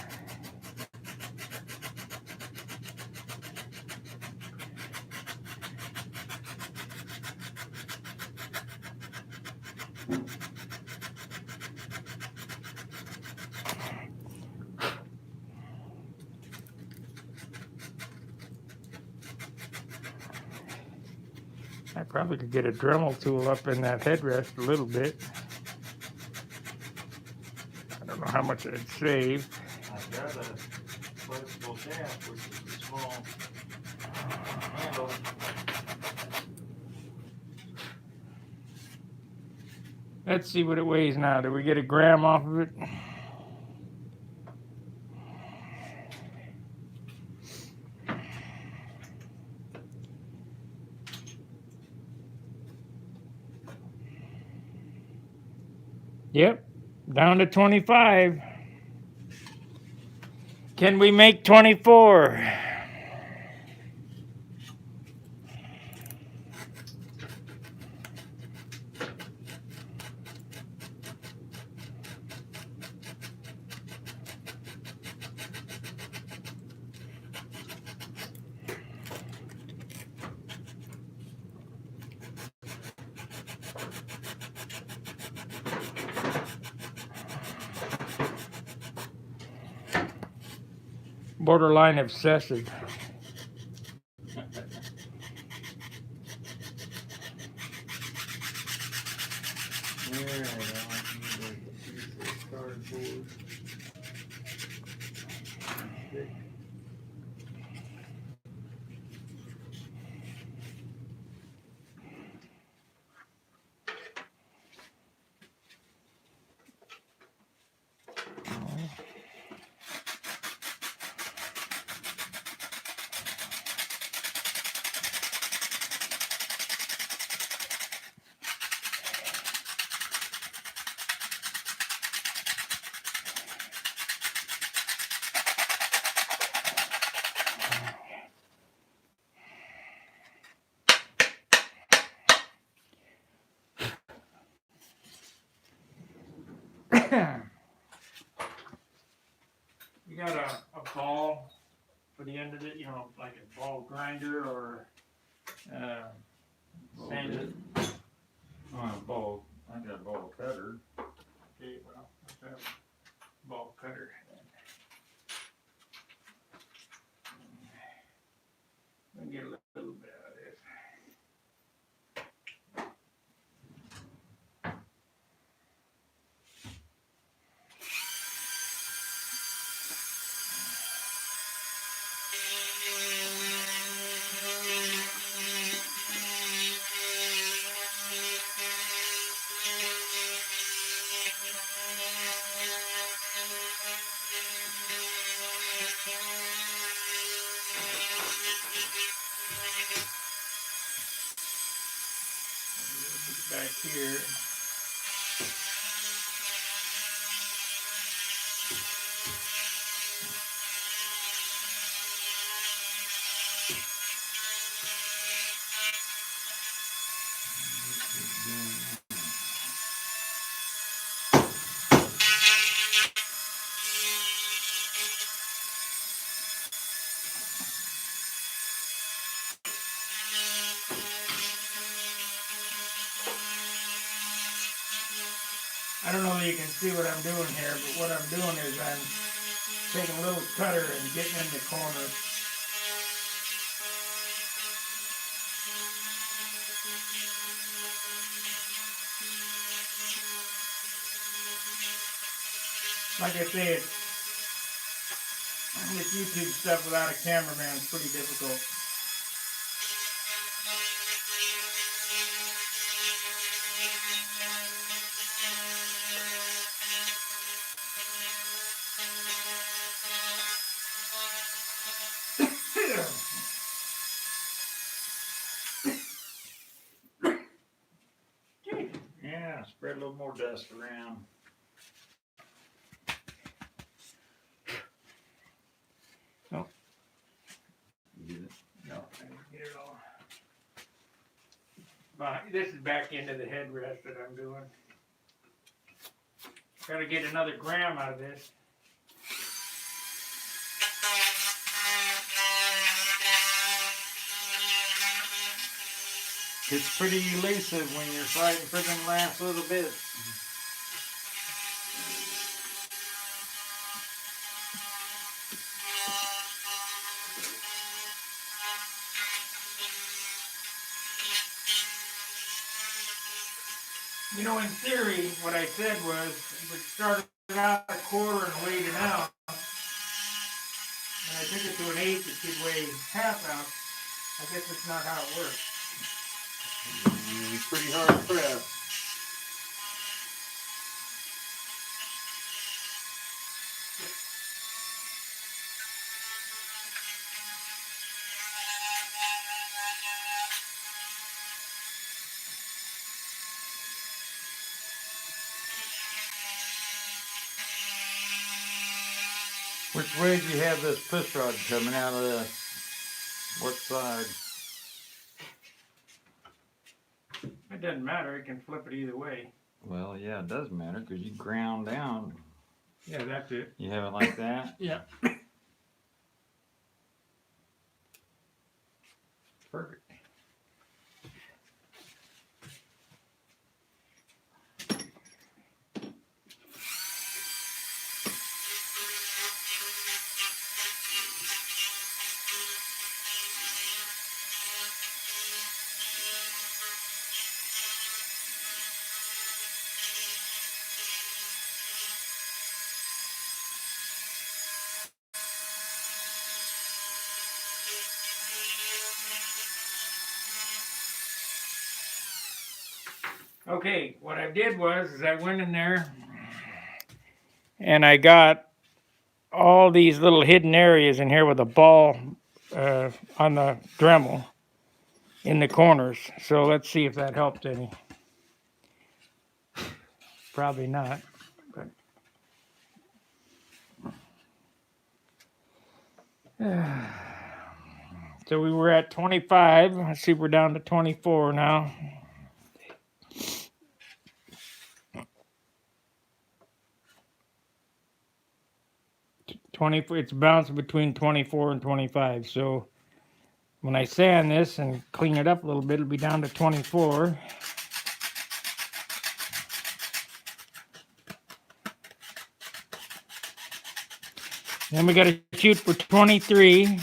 I probably could get a Dremel tool up in that headrest a little bit. I don't know how much it'd save. I've got a flexible shaft, which is a small handle. Let's see what it weighs now. Did we get a gram off of it? Yep, down to 25. Can we make 24? Borderline obsessive. You got a ball for the end of it, you know, like a ball grinder or sand it. Oh, a ball. I got a ball cutter. Okay, well, let's have a ball cutter then. Let me get a little bit out of this. back here. I don't know if you can see what I'm doing here, but what I'm doing is I'm taking a little cutter and getting in the corner. Like I say, this YouTube stuff without a cameraman is pretty difficult. Yeah, spread a little more dust around. Oh. Get it? No, I didn't get it all. This is back into the headrest that I'm doing. Gotta get another gram out of this. It's pretty elusive when you're fighting for them last little bits. You know, in theory, what I said was, we started out a quarter and weighed it out. And I took it to an eighth, it should weigh half ounce. I guess it's not how it works. It's pretty hard pressed. Which way do you have this push rod coming out of this? What side? It doesn't matter, it can flip it either way. Well, yeah, it does matter because you ground down. Yeah, that's it. You have it like that? Yeah. Perfect. Okay, what I did was I went in there and I got all these little hidden areas in here with a ball on the Dremel in the corners. So let's see if that helped any. Probably not. But so we were at 25. Let's see if we're down to 24 now. 20, it's bouncing between 24 and 25. So when I sand this and clean it up a little bit, it'll be down to 24. Then we got to shoot for 23.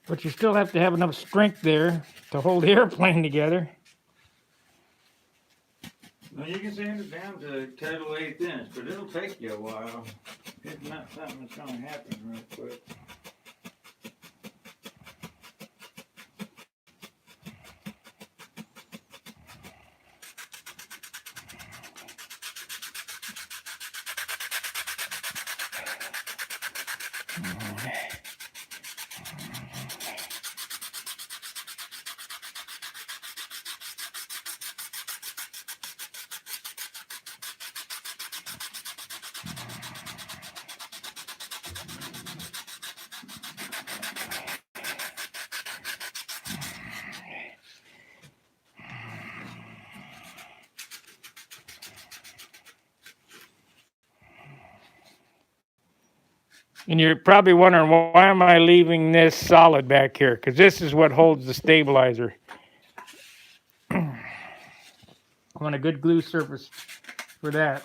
But you still have to have enough strength there to hold the airplane together. Well, you can sand it down to total 1/8 inch, but it'll take you a while. It's not something that's going to happen real quick. And you're probably wondering, why am I leaving this solid back here? Because this is what holds the stabilizer. I want a good glue surface for that.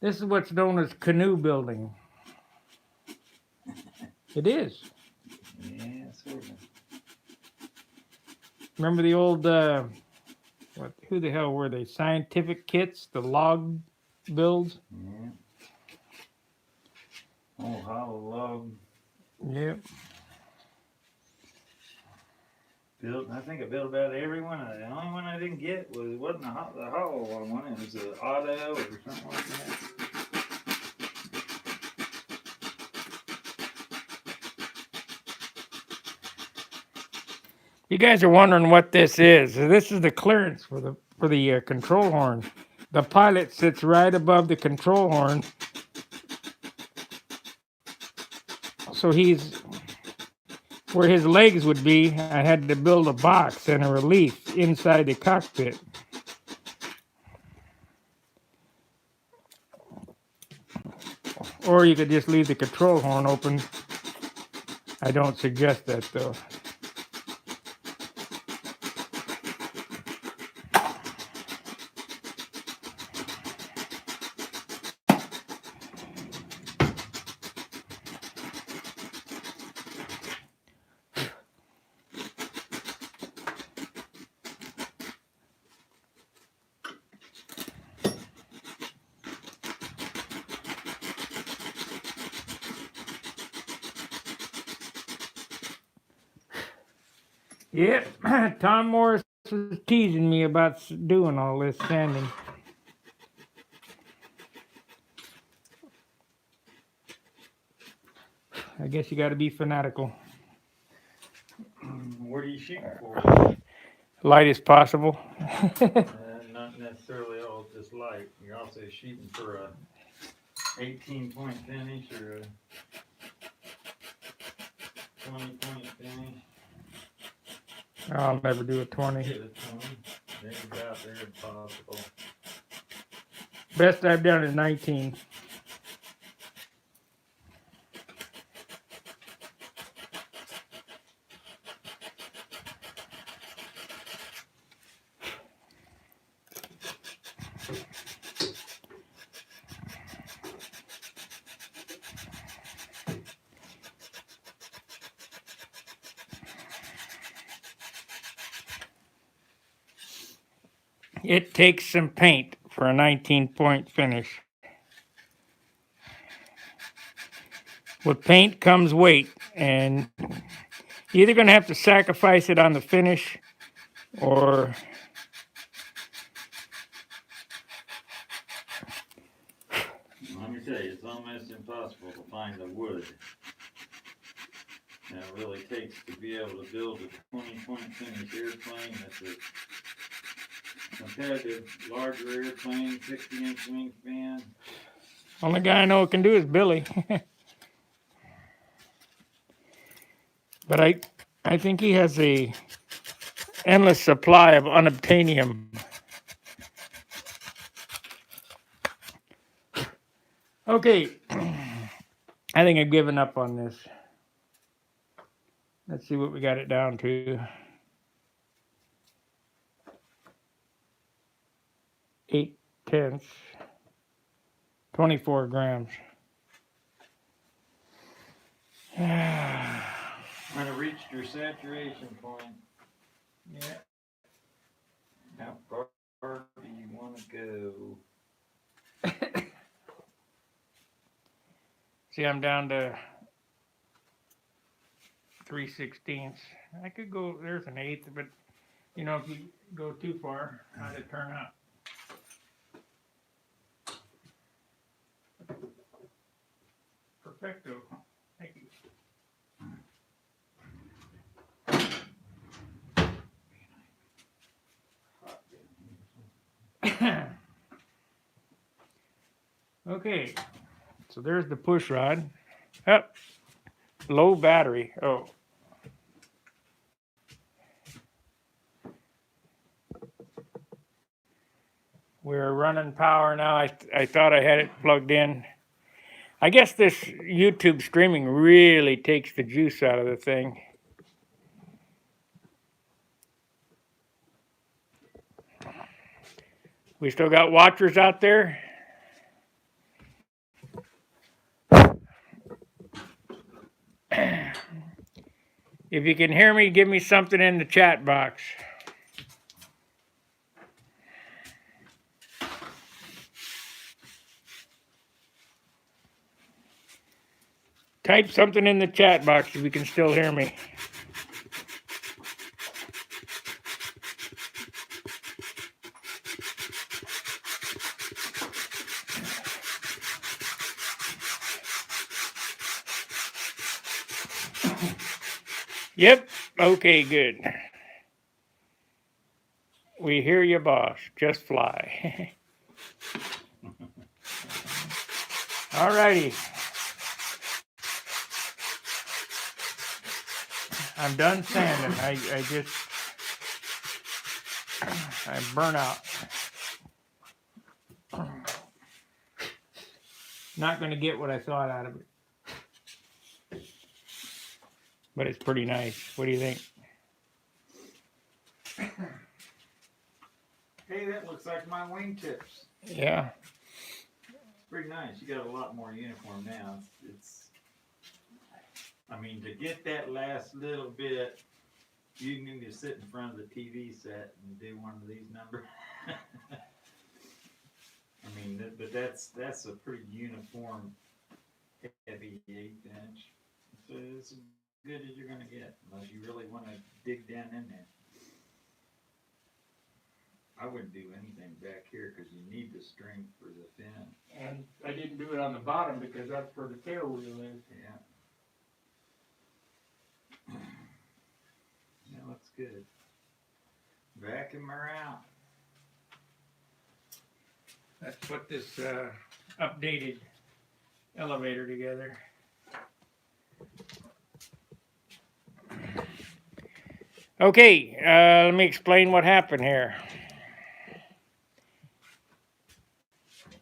This is what's known as canoe building. It is. Yeah, sort of. Remember the old, who the hell were they? Scientific kits, the log builds? Yeah. Oh, hollow log. Yep. I think I built about every one of them. The only one I didn't get wasn't the hollow log one. It was the auto or something like that. You guys are wondering what this is. This is the clearance for the control horn. The pilot sits right above the control horn, so he's where his legs would be. I had to build a box and a relief inside the cockpit. Or you could just leave the control horn open. I don't suggest that though. Yep, Tom Morris was teasing me about doing all this sanding. I guess you got to be fanatical. What are you shooting for? Light as possible. Not necessarily all just light. You're also shooting for a 18-point finish or a 20-point finish. I'll never do a 20. Get a 20. There's about there if possible. Best I've done is 19. It takes some paint for a 19-point finish. With paint comes weight, and you're either going to have to sacrifice it on the finish, or Let me tell you, it's almost impossible to find the wood that it really takes to be able to build a 20-point finish airplane that's a competitive larger airplane, 60-inch wingspan. only guy I know who can do is Billy. But I think he has a endless supply of unobtainium. Okay, I think I've given up on this. Let's see what we got it down to. 8/10, 24 grams. When it reached your saturation point, yeah. How far do you want to go? See, I'm down to 3/16. I could go, there's an eighth, but you know, if you go too far, how'd it turn out? Perfecto. Thank you. Okay, so there's the push rod. Up, low battery. Oh. We're running power now. I thought I had it plugged in. I guess this YouTube streaming really takes the juice out of the thing. We still got watchers out there. If you can hear me, give me something in the chat box. Type something in the chat box if you can still hear me. Yep. Okay, good. We hear you, boss. Just fly. Alrighty. I'm done sanding. I burn out. Not going to get what I thought out of it. But it's pretty nice. What do you think? Hey, that looks like my wingtips. Yeah. It's pretty nice. You got a lot more uniform now. I mean, to get that last little bit, you need to sit in front of the TV set and do one of these numbers. I mean, but that's a pretty uniform, heavy 8-inch. So it's as good as you're gonna get, unless you really want to dig down in there. I wouldn't do anything back here because you need the strength for the fin. And I didn't do it on the bottom because that's where the tail wheel is. Yeah. That looks good. Vacuum her out. Let's put this updated elevator together. Okay, let me explain what happened here.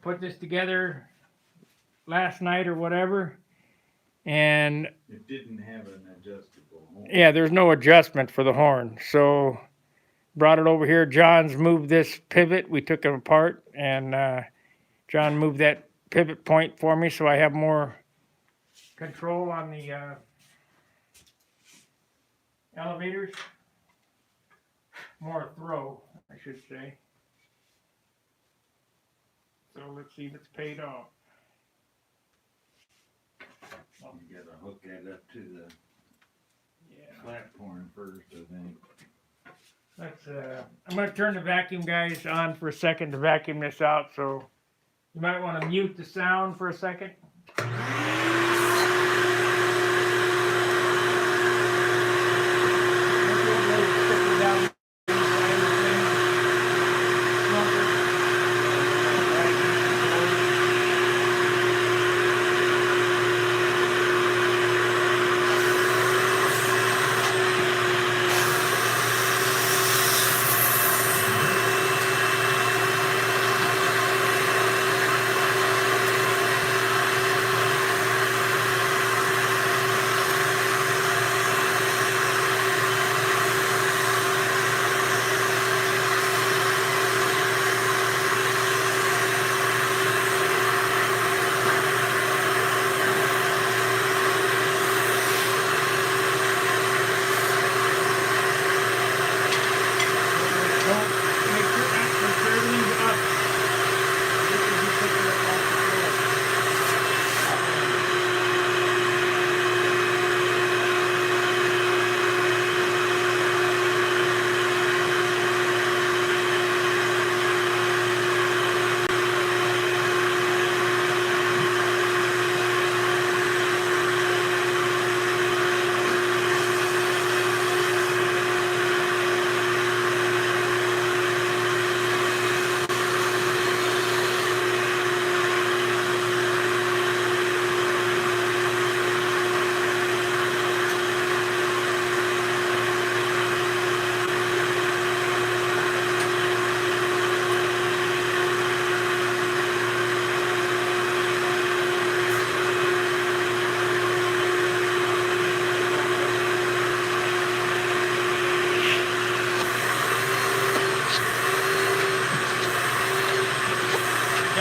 Put this together last night or whatever, and It didn't have an adjustable horn. yeah, there's no adjustment for the horn. So brought it over here. John's moved this pivot. We took it apart, and John moved that pivot point for me, so I have more control on the elevators. More throw, I should say. So let's see if it's paid off. You gotta hook that up to the Yeah. platform first, I think. Let's. I'm gonna turn the vacuum guys on for a second to vacuum this out. So you might want to mute the sound for a second.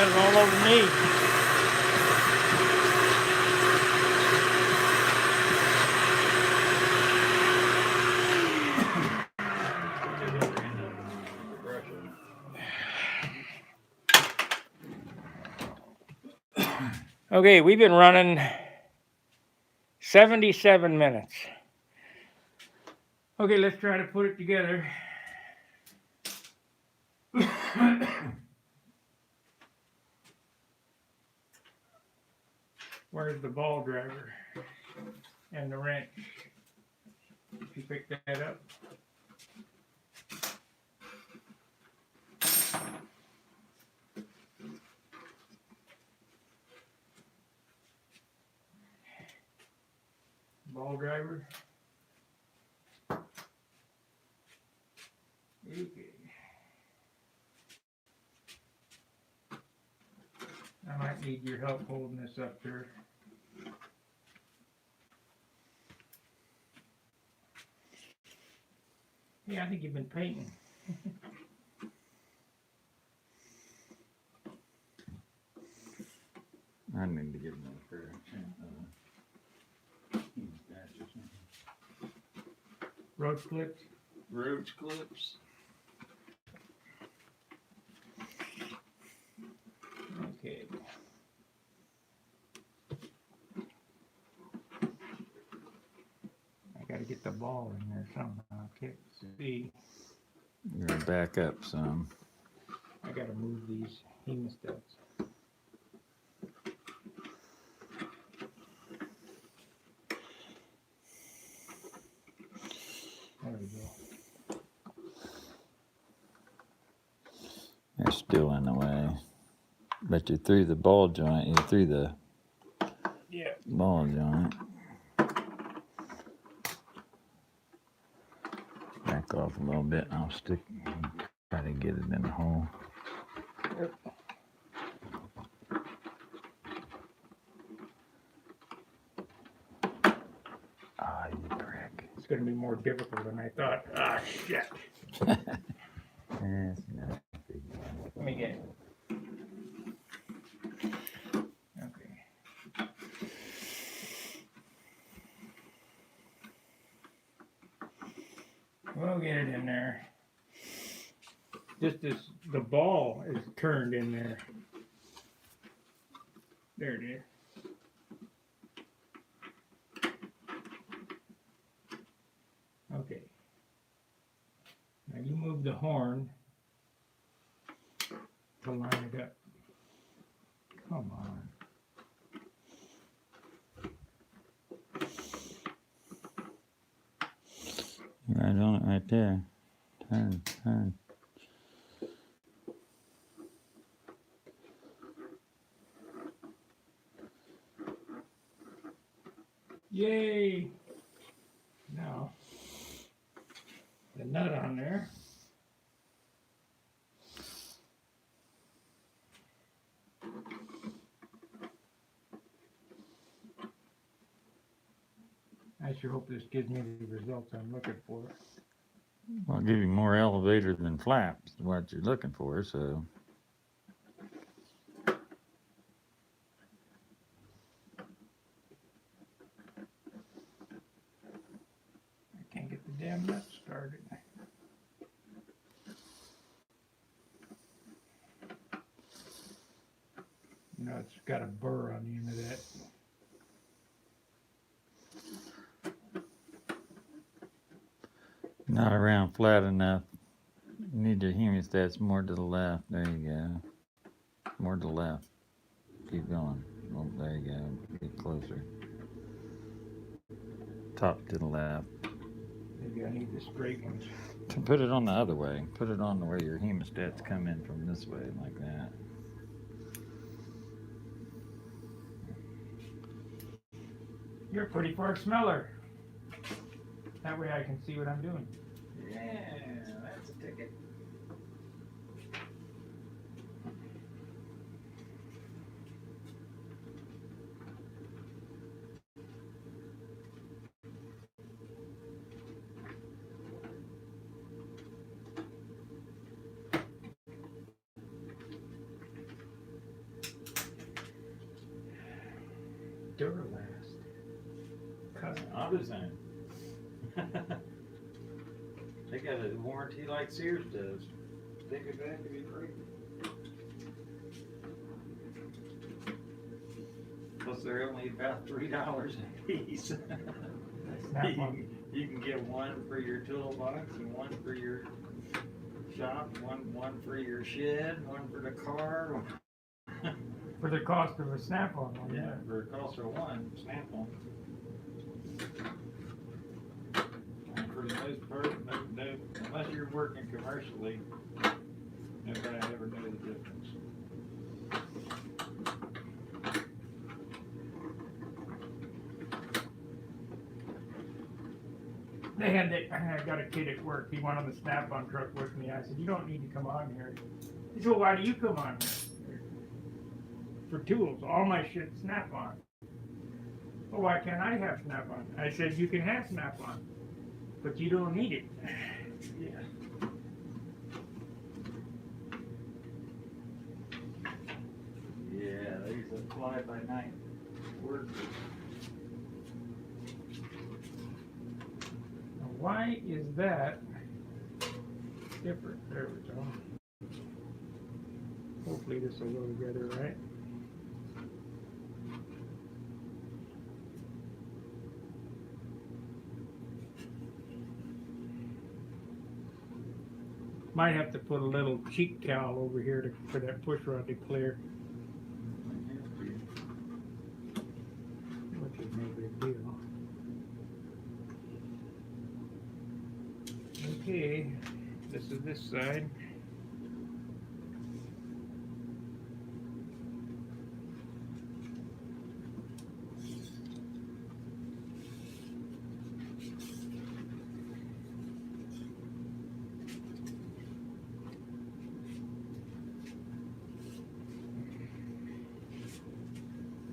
Got it all over me. Okay, we've been running 77 minutes. Okay, let's try to put it together. Where's the ball driver and the wrench? Did you pick that up? Ball driver. Okay. I might need your help holding this up here. Yeah, I think you've been painting. I need to get another pair of Roach clips. roach clips. Okay. I gotta get the ball in there somehow. I can't see. You're gonna back up some. I gotta move these hemostats. There we go. They're still in the way. But you threw the ball joint. You threw the ball joint. Back off a little bit and I'll try to get it in the hole. Yep. Ah, you prick. It's gonna be more difficult than I thought. Ah, shit. That's not a big deal. Let me get it. Okay. We'll get it in there. Just as the ball is turned in there. There it is. Okay. Now you move the horn to line it up. Come on. Right on it right there. Turn. Yay! Now, the nut on there. I sure hope this gives me the results I'm looking for. Well, I'll give you more elevator than flaps, what you're looking for, so. I can't get the damn nut started. You know, it's got a burr on the end of that. Not around flat enough. You need your hemostats more to the left. There you go. More to the left. Keep going. Oh, there you go. Get closer. Top to the left. Maybe I need the straight ones. Put it on the other way. Put it on the way your hemostats come in from this way, like that. You're a pretty far smeller. That way I can see what I'm doing. Yeah, that's a ticket. Duralast. Custom. AutoZone. They got a warranty like Sears does. Take it back if you break it. Plus they're only about $3 a piece. Snap on. You can get one for your toolbox and one for your shop, one for your shed, one for the car. For the cost of a Snap-on one. Yeah, for the cost of one Snap-on. And for the most part, no, unless you're working commercially, nobody ever knows the difference. They had that, I got a kid at work, he went on the Snap-on truck with me, I said, you don't need to come on here. He said, well, why do you come on here? For tools, all my shit's Snap-on. Well, why can't I have Snap-on? I said, you can have Snap-on, but you don't need it. Yeah. Yeah, these are fly-by-night workers. Why is that different? There we go. Hopefully this will go together right. Might have to put a little cheek towel over here for that push rod to clear. Which is no big deal. Okay, this is this side.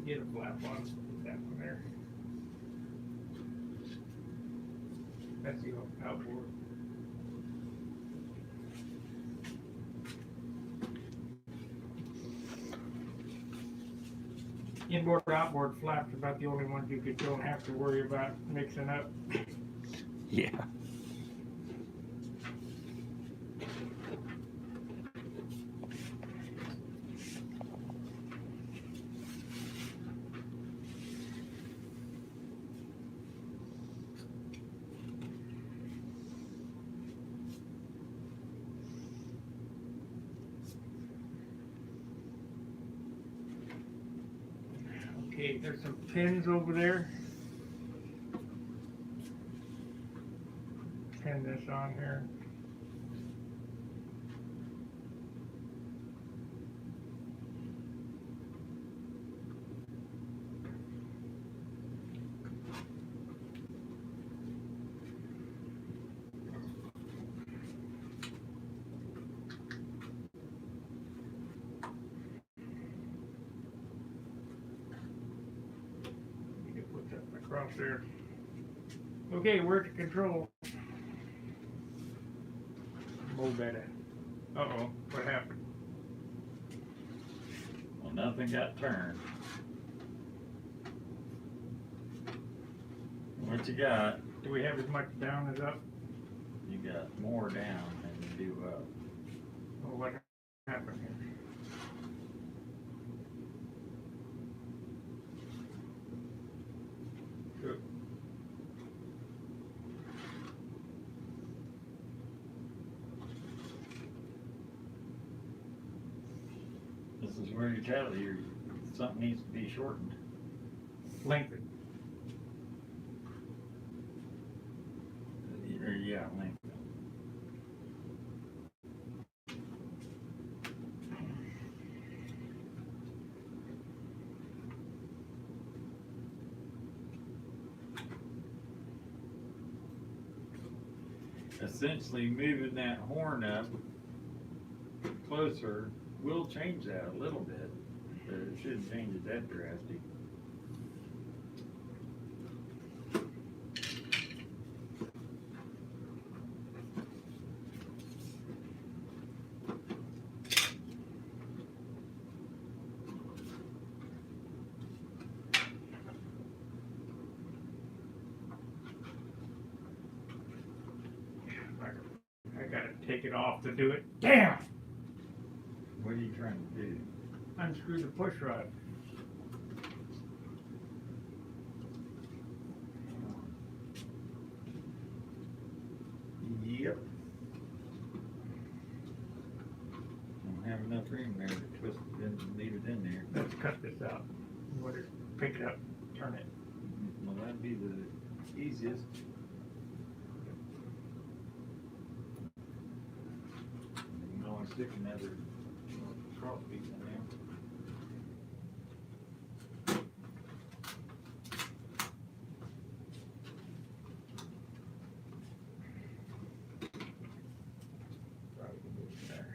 Get a flap on that one there. That's the outboard. Inboard or outboard flaps are about the only ones you don't have to worry about mixing up. Yeah. Okay, there's some pins over there. Pin this on here. Across there. Okay, where's the control? Move that in. Uh-oh, what happened? Well, nothing got turned. What you got? Do we have as much down as up? You got more down than you do up. Oh, what happened here? Good. This is where you tell you something needs to be shortened. Lengthened. Or, yeah, lengthened. Essentially moving that horn up closer will change that a little bit, but it shouldn't change it that drastic. take it off to do it. Damn! What are you trying to do? Unscrew the push rod. Yep. Don't have enough room there to twist it in and leave it in there. Let's cut this out. What is, pick it up, turn it. Well, that'd be the easiest. You can always stick another cross piece in there. Probably can move it there.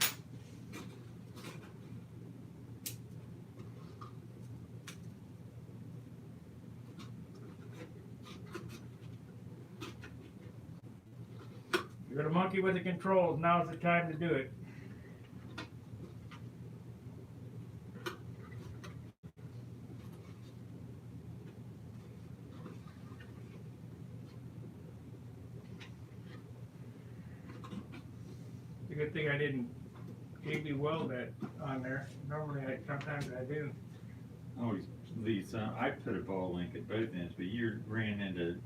You're gonna monkey with the controls, now's the time to do it. It's a good thing I didn't gigly weld that on there. Normally sometimes I do. Always leaves, I put a ball link at both ends, but you ran into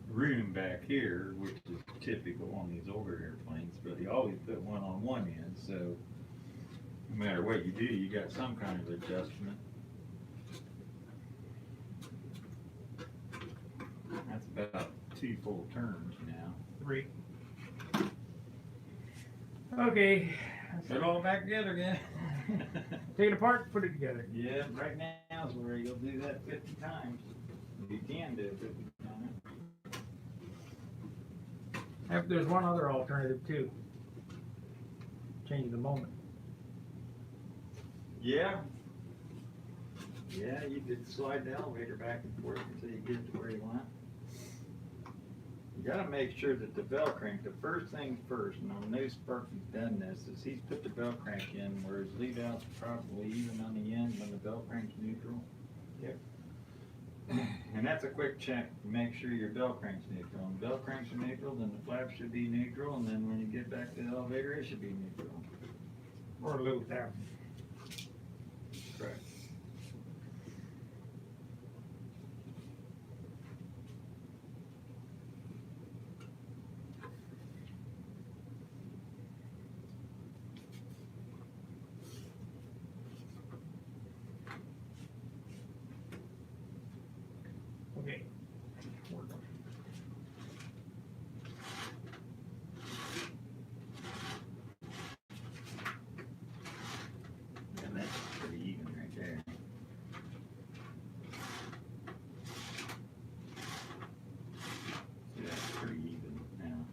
room back here, which is typical on these older airplanes, but you always put one on one end, so no matter what you do, you got some kind of adjustment. That's about 2 full turns now. 3. Okay. Put it all back together again. Take it apart, put it together. Yeah, right now is where you'll do that 50 times. You can do it 50 times. There's one other alternative too. Change the moment. Yeah. Yeah, you could slide the elevator back and forth until you get to where you want. You gotta make sure that the bell crank, the first thing first, and I know Sparky's done this, is he's put the bell crank in where his lead out's probably even on the end when the bell crank's neutral. Yep. And that's a quick check to make sure your bell crank's neutral. When the bell crank's neutral, then the flap should be neutral, and then when you get back to the elevator, it should be neutral. Or a little down. Correct. Okay. And that's pretty even right there. See, that's pretty even now.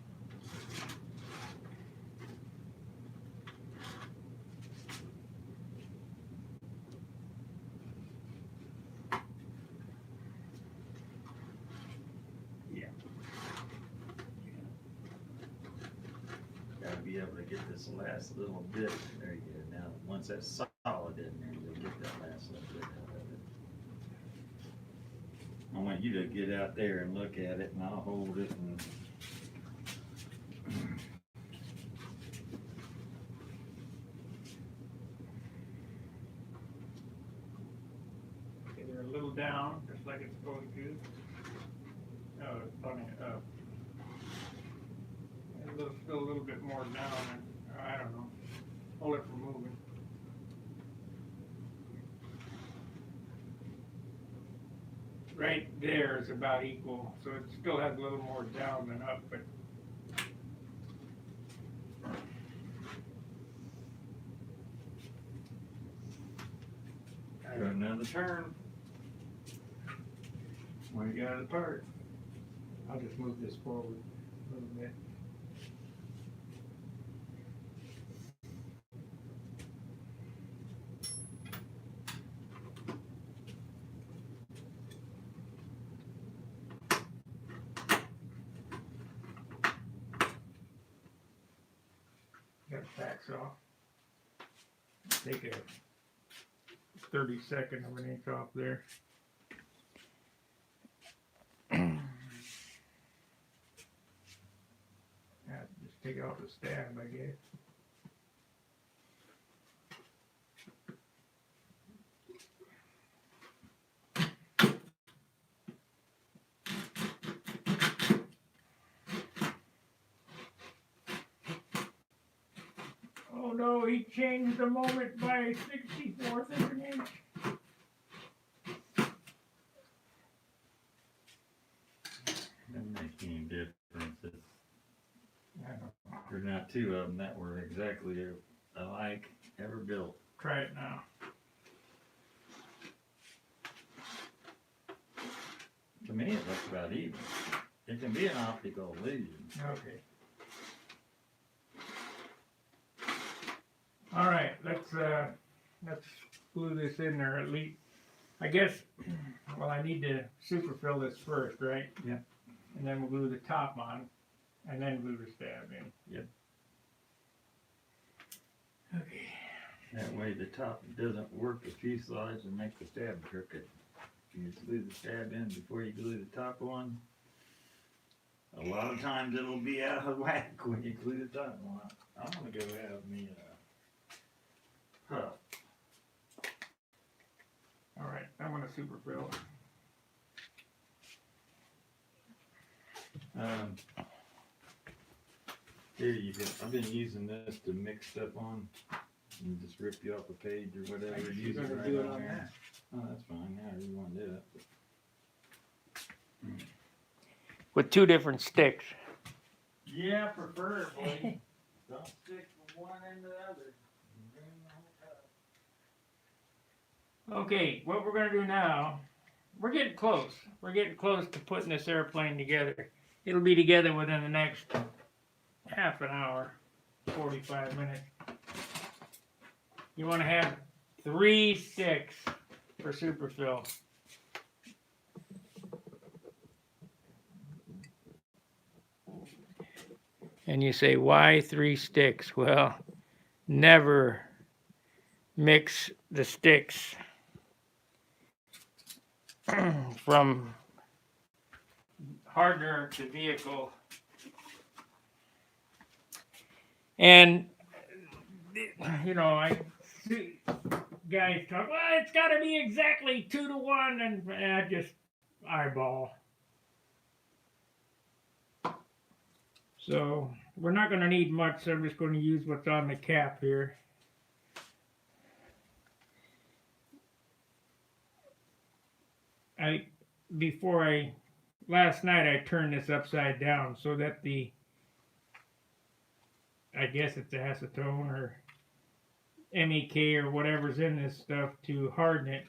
Yeah. Gotta be able to get this last little bit. There you go. Now, once that's solid in there, you'll get that last little bit out of it. I want you to get out there and look at it, and I'll hold it and. Okay, they're a little down, just like it's supposed to. Oh, it's funny. Still a little bit more down, and I don't know. Hold it from moving. Right there is about equal, so it still has a little more down than up, but Got another turn. when you got it apart, I'll just move this forward a little bit. Got the backs off. Take a 32nd of an inch off there. Just take out the stab, I guess. Oh no, he changed the moment by 64th of an inch. Doesn't make any difference. I don't know. There's not two of them that were exactly alike ever built. Try it now. To me, it looks about even. It can be an optical illusion. Okay. All right, let's glue this in there at least. I guess. Well, I need to superfill this first, right? Yep. And then we'll glue the top on, and then glue the stab in. Yep. Okay. That way the top doesn't work the fuselage and make the stab crooked. If you just glue the stab in before you glue the top on, a lot of times it'll be out of whack when you glue the top on. I'm gonna go have me All right, I'm gonna superfill. Here you go. I've been using this to mix stuff on and just rip you off a page or whatever. You're Use it gonna right do it on on there. Oh, that's fine. However you want to do it. With two different sticks. Yeah, preferably. Don't stick from one end to the other. Okay, what we're gonna do now, we're getting close. We're getting close to putting this airplane together. It'll be together within the next half an hour, 45 minutes. You want to have 3 sticks for superfill. And you say, why 3 sticks? Well, never mix the sticks from hardener to vehicle. And, you know, I see guys talk, well, it's got to be exactly 2 to 1, and I just eyeball. So, we're not going to need much, so I'm just going to use what's on the cap here. Last night I turned this upside down so that I guess it's acetone or MEK or whatever's in this stuff to harden it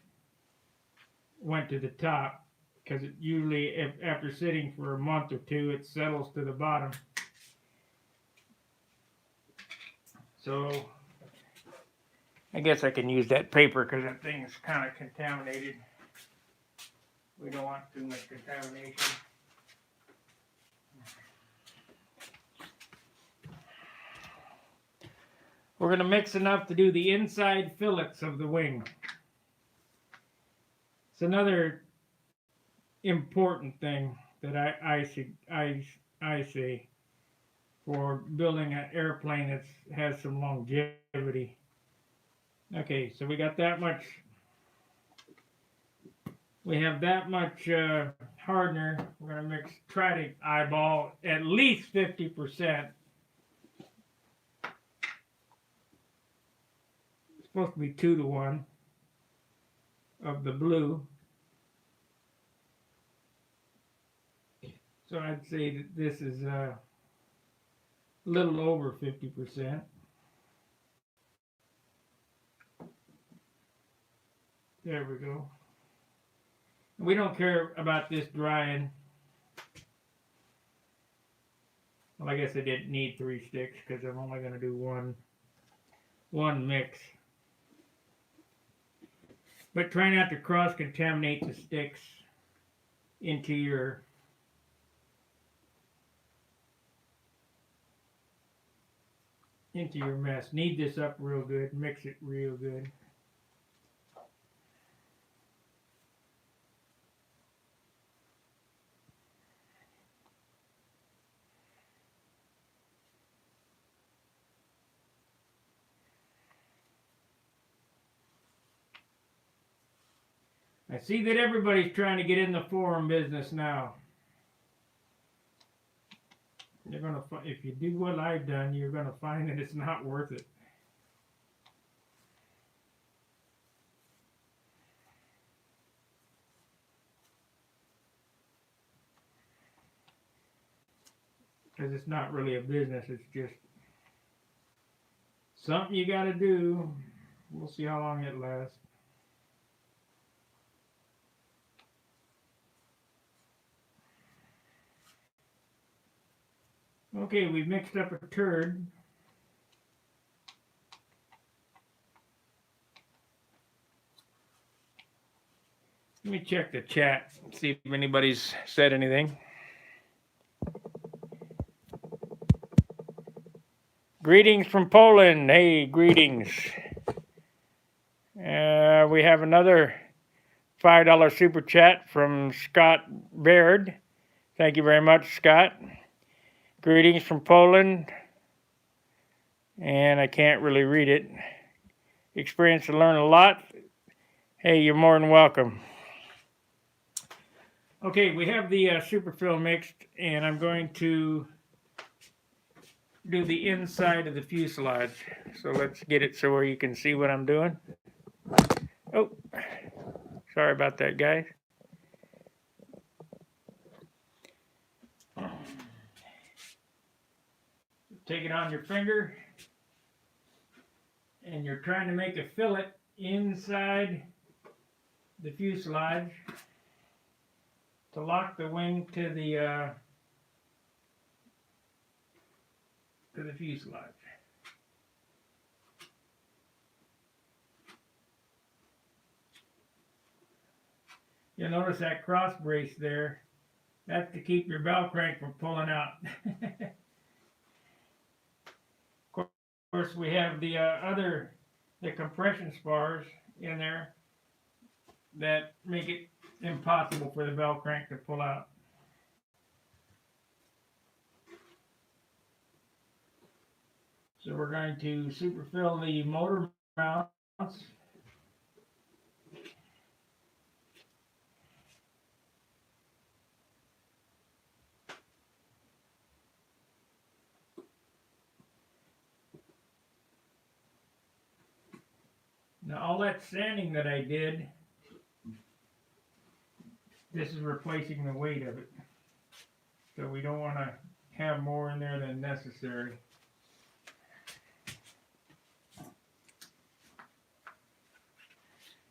went to the top, because it usually, after sitting for a month or 2, it settles to the bottom. So I guess I can use that paper because that thing's kind of contaminated. We don't want too much contamination. We're going to mix enough to do the inside fillets of the wing. It's another important thing that I say for building an airplane that has some longevity. Okay, so we got that much. We have that much hardener. We're going to try to eyeball at least 50%. It's supposed to be 2 to 1 of the blue. So I'd say that this is a little over 50%. There we go. We don't care about this drying. Well, I guess I didn't need 3 sticks because I'm only going to do one mix. But try not to cross-contaminate the sticks into your mess. Knead this up real good. Mix it real good. I see that everybody's trying to get in the forum business now. You're gonna if you do what I've done, you're gonna find that it's not worth it. Because it's not really a business, it's just something you gotta do. We'll see how long it lasts. Okay, we've mixed up a turd. Let me check the chat, see if anybody's said anything. Greetings from Poland. Hey, greetings. We have another $5 super chat from Scott Baird. Thank you very much, Scott. Greetings from Poland. And I can't really read it. Experience to learn a lot. Hey, you're more than welcome. Okay, we have the superfill mixed, and I'm going to do the inside of the fuselage. So let's get it so where you can see what I'm doing. Oh, sorry about that, guys. Take it on your finger, and you're trying to make a fillet inside the fuselage to lock the wing to the fuselage. You'll notice that cross brace there. That's to keep your bell crank from pulling out. Of course, we have the the compression spars in there that make it impossible for the bell crank to pull out. So we're going to superfill the motor mounts. Now all that sanding that I did, this is replacing the weight of it. So we don't want to have more in there than necessary.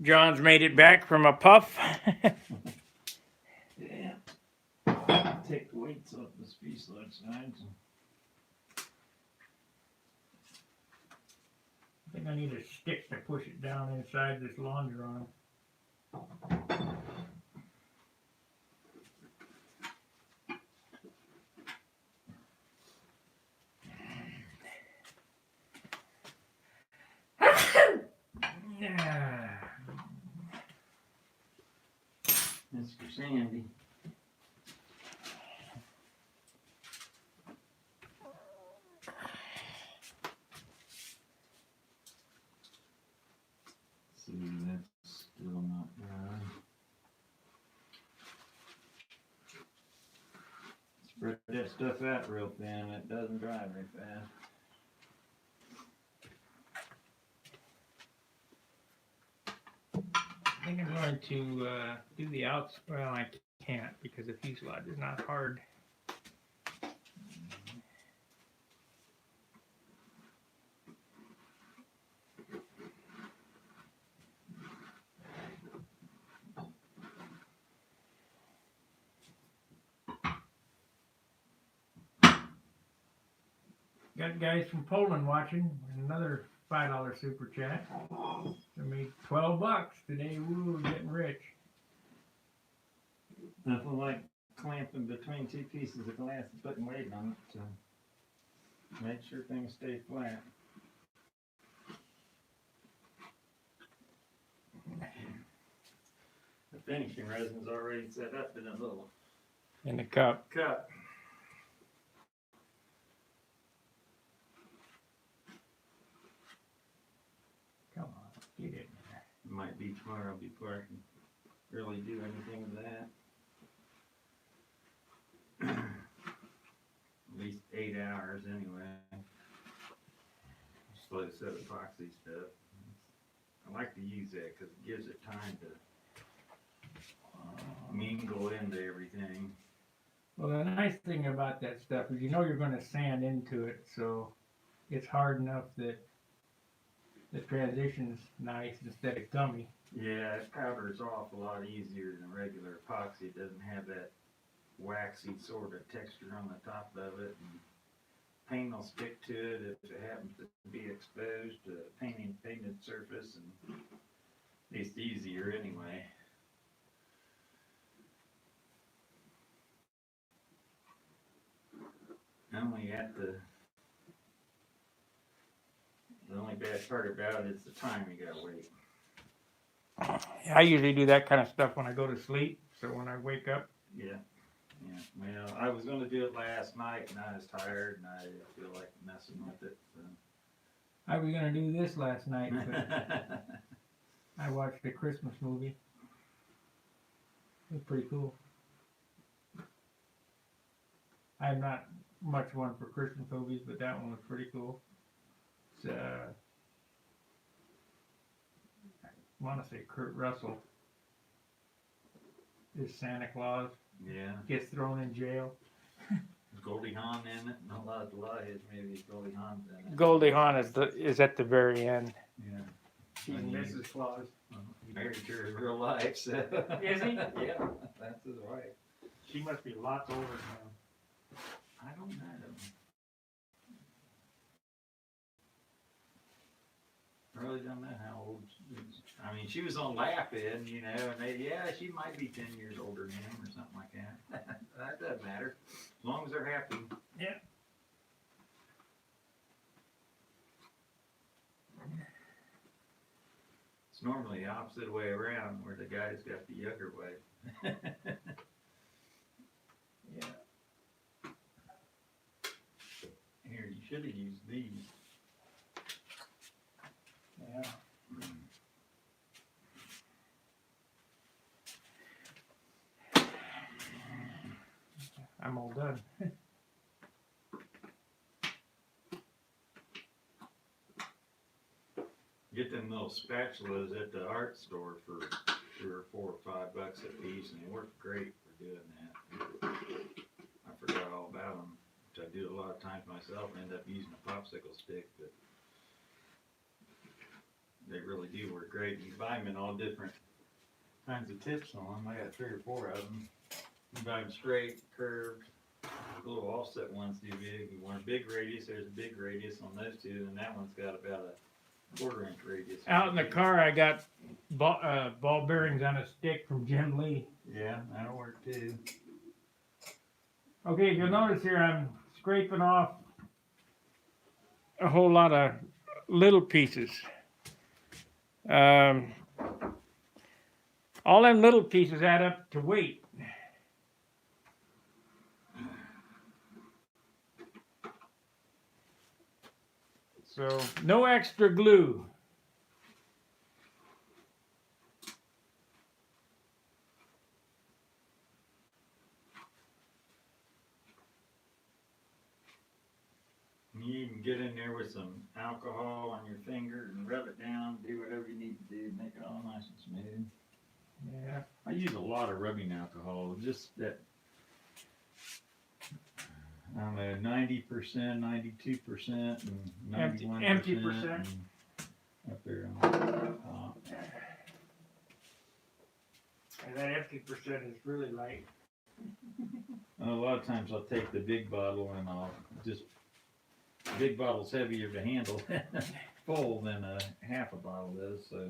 John's made it back from a puff. Yeah. Take the weights off the fuselage sides. I think I need a stick to push it down inside this longeron. Mr. Sandy. See, that's still not dry. Spread that stuff out real thin. It doesn't dry very fast. I think I'm going to do the outs. Well, I can't because the fuselage is not hard. Got guys from Poland watching. Another $5 super chat. I made $12 today. Woo, getting rich. Nothing like clamping between two pieces of glass and putting weight on it to make sure things stay flat. The finishing resin's already set up in a little In the cup. cup. Come on, get it. Might be tomorrow I'll be parking. really do anything with that. At least 8 hours anyway. Slow set epoxy stuff. I like to use that because it gives it time to mingle into everything. Well, the nice thing about that stuff is you know you're going to sand into it, so it's hard enough that the transition's nice instead of gummy. Yeah, it powders off a lot easier than regular epoxy. It doesn't have that waxy sort of texture on the top of it. And paint will stick to it if it happens to be exposed to a painted surface, and it's easier anyway. The only bad part about it is the time you gotta wait. I usually do that kind of stuff when I go to sleep, so when I wake up. Yeah. Well, I was gonna do it last night, and I was tired, and I didn't feel like messing with it. So. I was going to do this last night, but I watched a Christmas movie. It was pretty cool. I'm not much one for Christmas movies, but that one was pretty cool. It's, I want to say Kurt Russell is Santa Claus. Yeah. Gets thrown in jail. Is Goldie Hawn in it? Not allowed to lie. Maybe Goldie Hawn's in it. Goldie Hawn is at the very end. Yeah. She's Mrs. Claus. He married her in real life, so. Is he? Yeah, that's his wife. She must be lots older now. I don't know. I really don't know how old she is. I mean, she was on Laugh-In, you know, and she might be 10 years older than him or something like that. That doesn't matter. As long as they're happy. Yeah. It's normally the opposite way around, where the guy's got the younger wife. Yeah. Here, you should have used these. Yeah. I'm all done. Get them little spatulas at the art store for $3 or $4 or $5 a piece, and they work great for doing that. I forgot all about them, which I do a lot of times myself, and end up using a popsicle stick, but they really do work great. You can buy them in all different kinds of tips on them. I got 3 or 4 of them. You buy them straight, curved. The little offset ones too big. You want a big radius, there's a big radius on those two, and that one's got about a 1/4 inch radius. Out in the car, I got ball bearings on a stick from Jim Lee. Yeah, that'll work too. Okay, you'll notice here I'm scraping off a whole lot of little pieces. All them little pieces add up to weight. So, no extra glue. You can get in there with some alcohol on your finger and rub it down, do whatever you need to do, make it all nice and smooth. Yeah. I use a lot of rubbing alcohol, just that, I don't know, 90%, 92%, and 91%. Empty percent. Up there on the top. And that empty percent is really light. A lot of times I'll take the big bottle and I'll just, big bottle's heavier to handle full than a half a bottle is, so.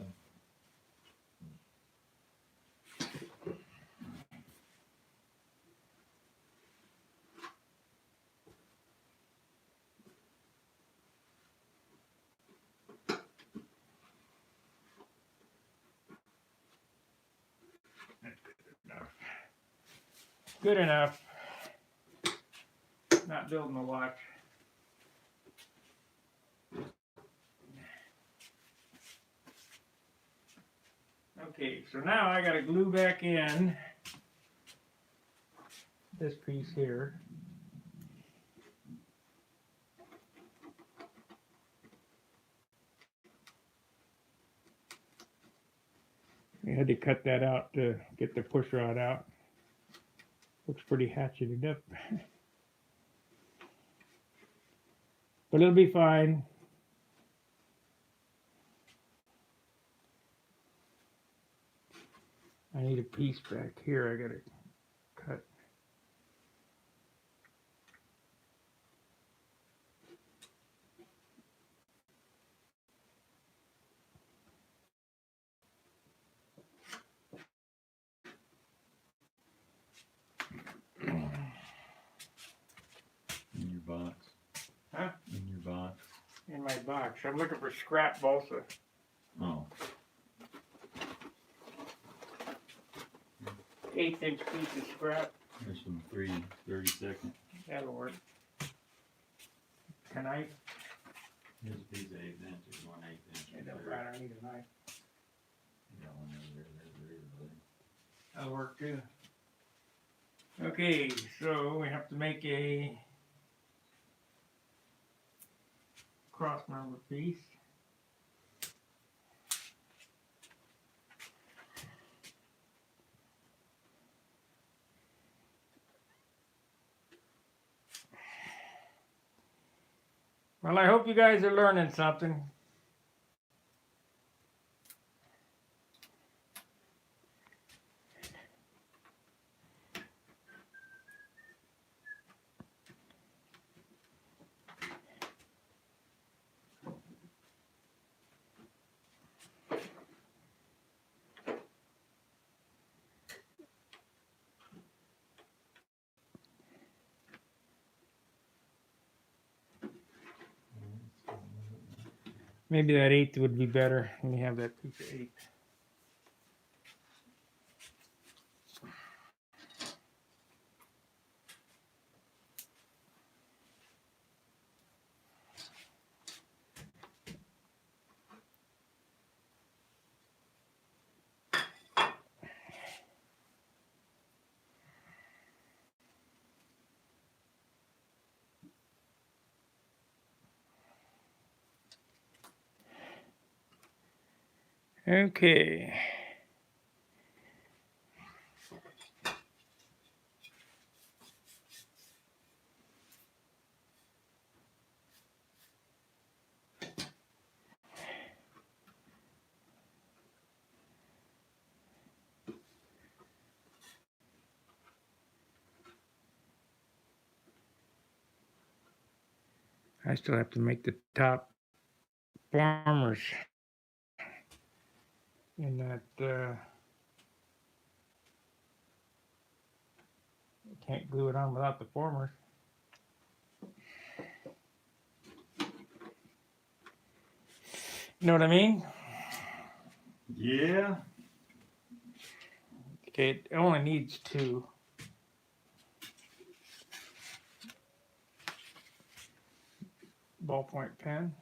Good enough. Not building a watch. Okay, so now I gotta glue back in this piece here. We had to cut that out to get the push rod out. Looks pretty hatcheted up. But it'll be fine. I need a piece back here I gotta cut. In your box. Huh? In your box. In my box. I'm looking for scrap balsa. Oh. 1/8-inch piece of scrap. There's some 30-second. That'll work. Tonight? Here's a piece of 1/8 inch. 1/8 inch. I don't need a knife. You got one over there. That'll work too. Okay, so we have to make a cross member piece. Well, I hope you guys are learning something. Maybe that 1/8 would be better. Let me have that piece of 1/8. Okay. I still have to make the top formers in that. Can't glue it on without the formers. Know what I mean? Yeah. Okay, it only needs 2. Ballpoint pen.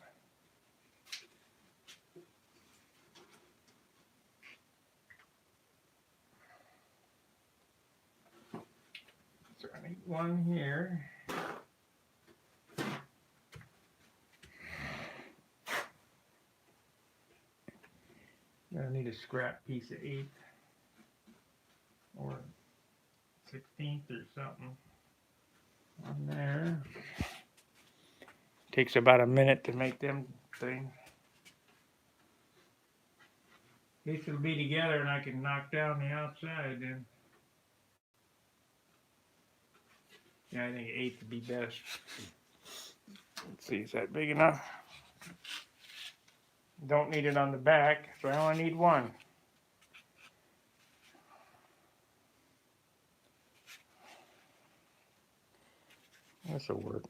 So I need 1 here. I need a scrap piece of 1/8 or 16th or something on there. Takes about a minute to make them things. At least it'll be together and I can knock down the outside then. Yeah, I think 1/8 would be best. Let's see, is that big enough? Don't need it on the back, so I only need 1. This'll work.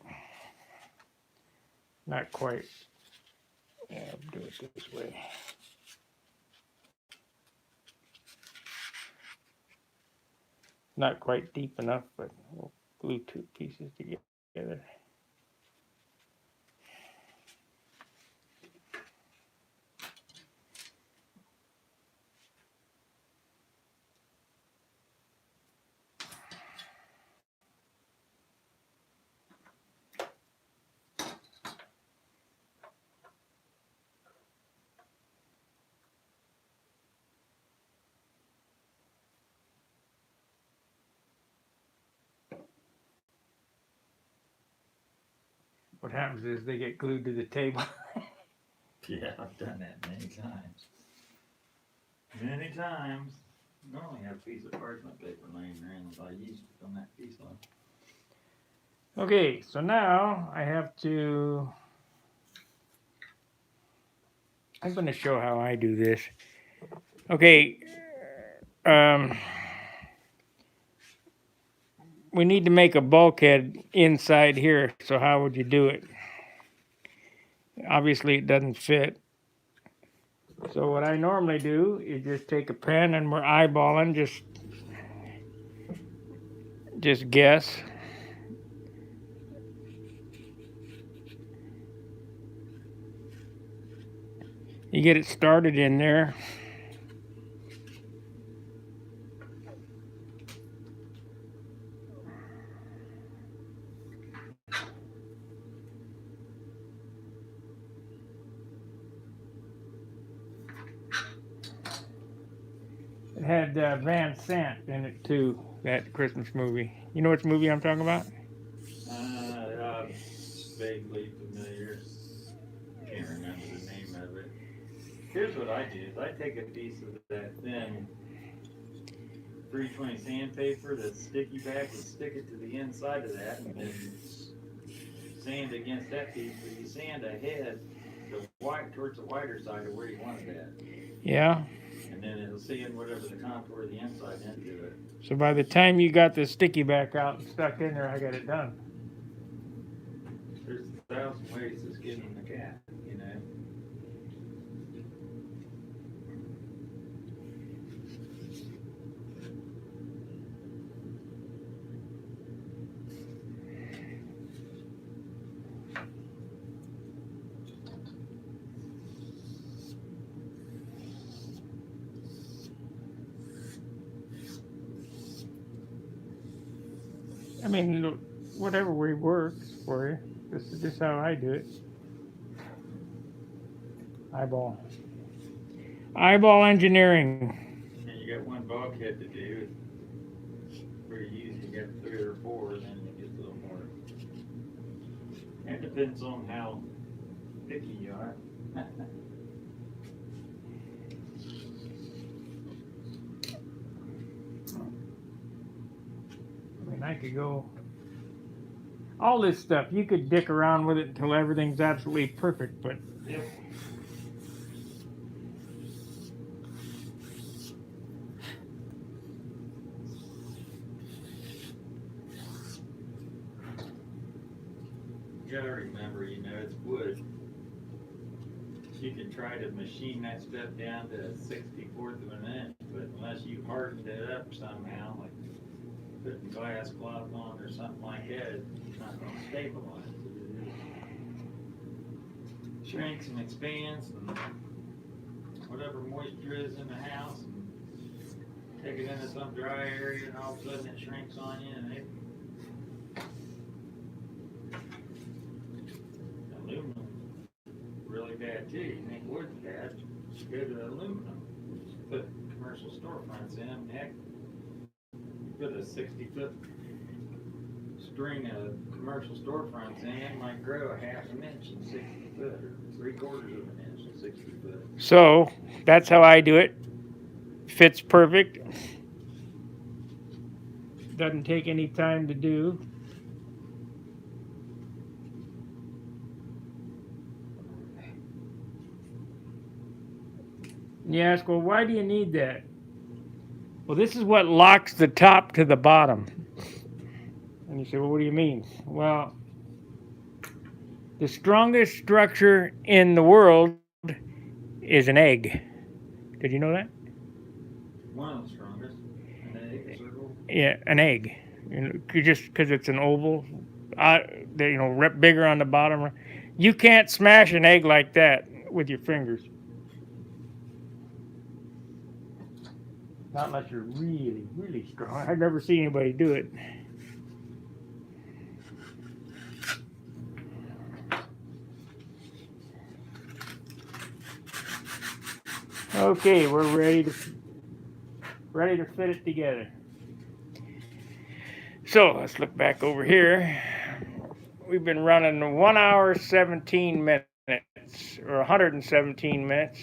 Not quite. Yeah, I'll do it this way. Not quite deep enough, but we'll glue 2 pieces together. what happens is they get glued to the table. Yeah, I've done that many times. Many times. I only have a piece of parchment paper laying around if I used it on that piece of. Okay, so now I have to. I'm going to show how I do this. Okay, we need to make a bulkhead inside here. So how would you do it? Obviously, it doesn't fit. So what I normally do is just take a pen and we're eyeballing, just guess. You get it started in there. It had Van Sant in it too, that Christmas movie. You know which movie I'm talking about? Vaguely familiar. Can't remember the name of it. Here's what I do: is I take a piece of that thin 320 sandpaper that's sticky back and stick it to the inside of that, and then sand against that piece. But you sand ahead, the white towards the wider side of where you want it at. Yeah. And then it'll sand whatever the contour of the inside into it. So by the time you got the sticky back out and stuck in there, I got it done. There's 1,000 ways to skin the cat, you know. I mean, whatever way works for you. This is just how I do it. Eyeball. Eyeball engineering. And you got one bulkhead to do. Pretty easy. You got 3 or 4, and then it gets a little more. It depends on how picky you are. I mean, I could go. All this stuff, you could dick around with it until everything's absolutely perfect, but. Yep. You gotta remember, you know, it's wood. You can try to machine that stuff down to a 64th of an inch, but unless you hardened it up somehow, like putting glass cloth on or something like that, it's not going to stabilize it. It shrinks and expands, and whatever moisture is in the house, and take it into some dry area, and all of a sudden it shrinks on you, and aluminum really bad too. You think wood's bad, go to aluminum. Put commercial storefronts in, heck, put a 60-foot string of commercial storefronts in, might grow a half an inch in 60 foot, or 3/4 of an inch in 60 foot. So that's how I do it. Fits perfect. Doesn't take any time to do. And you ask, well, why do you need that? Well, this is what locks the top to the bottom. And you say, well, what do you mean? Well, the strongest structure in the world is an egg. Did you know that? One of the strongest. An egg, a circle. Yeah, an egg. You know, just because it's an oval, bigger on the bottom. You can't smash an egg like that with your fingers. Not unless you're really, really strong. I've never seen anybody do it. Okay, we're ready to fit it together. So let's look back over here. we've been running 1 hour 17 minutes, or 117 minutes.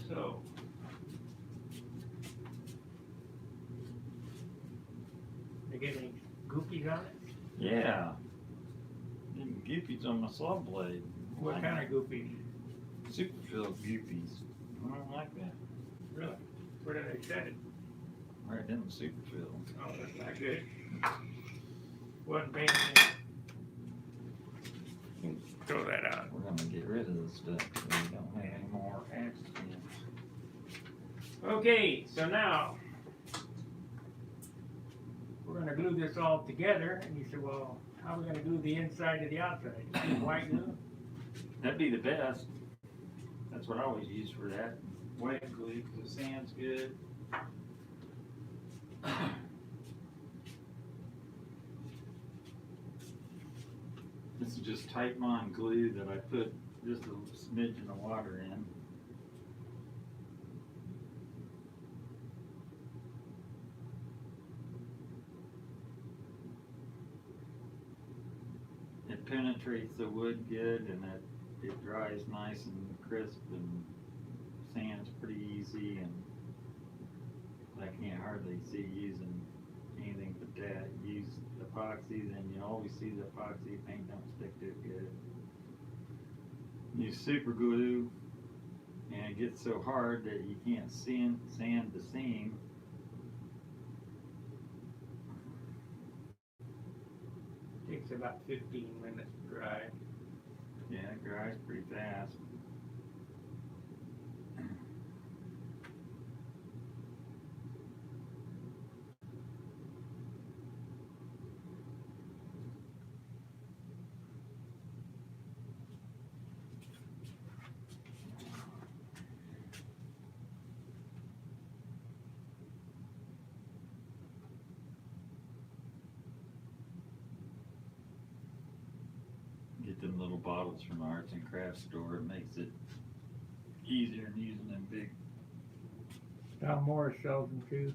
So, they get any goopies on it? Yeah. Getting goopies on my saw blade. What kind of goopies? Super filled goopies. I don't like that. Really? Where did they set it? Right in the super fill. Oh, that's not good. Wasn't paying attention. You can throw that out. We're gonna get rid of this stuff so we don't have any more accidents. Okay, so now we're gonna glue this all together. And you said, well, how are we gonna glue the inside to the outside? White glue? That'd be the best. That's what I always use for that. White glue, because it sands good. This is just tight mind glue that I put just a smidgen of water in. It penetrates the wood good, and it dries nice and crisp and sands pretty easy, and I can't hardly see using anything but that. Use epoxy, then you always see the epoxy paint don't stick too good. Use super glue, and it gets so hard that you can't sand the seam. Takes about 15 minutes to dry. Yeah, it dries pretty fast. Get them little bottles from the arts and crafts store. It makes it easier than using them big. Tom Morris sells them too.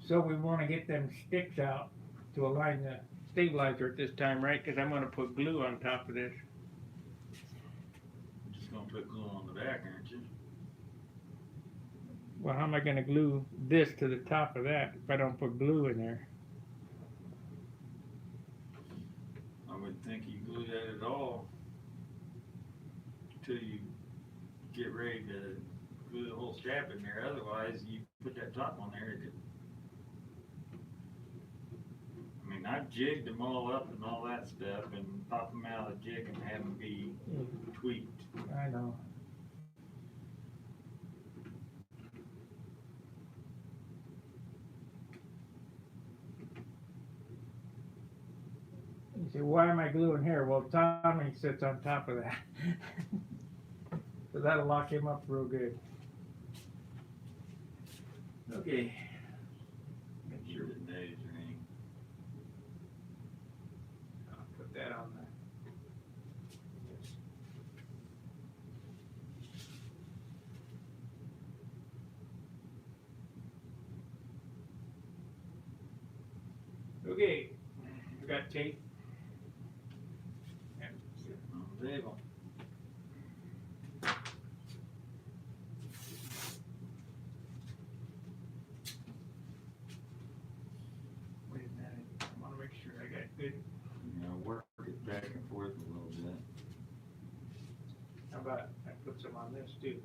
So we want to get them sticks out to align the stabilizer at this time, right? Because I'm going to put glue on top of this. You're just gonna put glue on the back, aren't you? Well, how am I going to glue this to the top of that if I don't put glue in there? I wouldn't think you glue that at all until you get ready to glue the whole strap in there. Otherwise, you put that top on there. I mean, I've jigged them all up and all that stuff, and pop them out of the jig and have them be tweaked. I know. You say, why am I gluing here? Well, Tommy sits on top of that. So that'll lock him up real good. Okay. Make sure The nose ring. I'll put that on there. Okay, we got tape. On the table. Wait a minute, I want to make sure I got good. You know, work it back and forth a little bit. How about I put some on this too?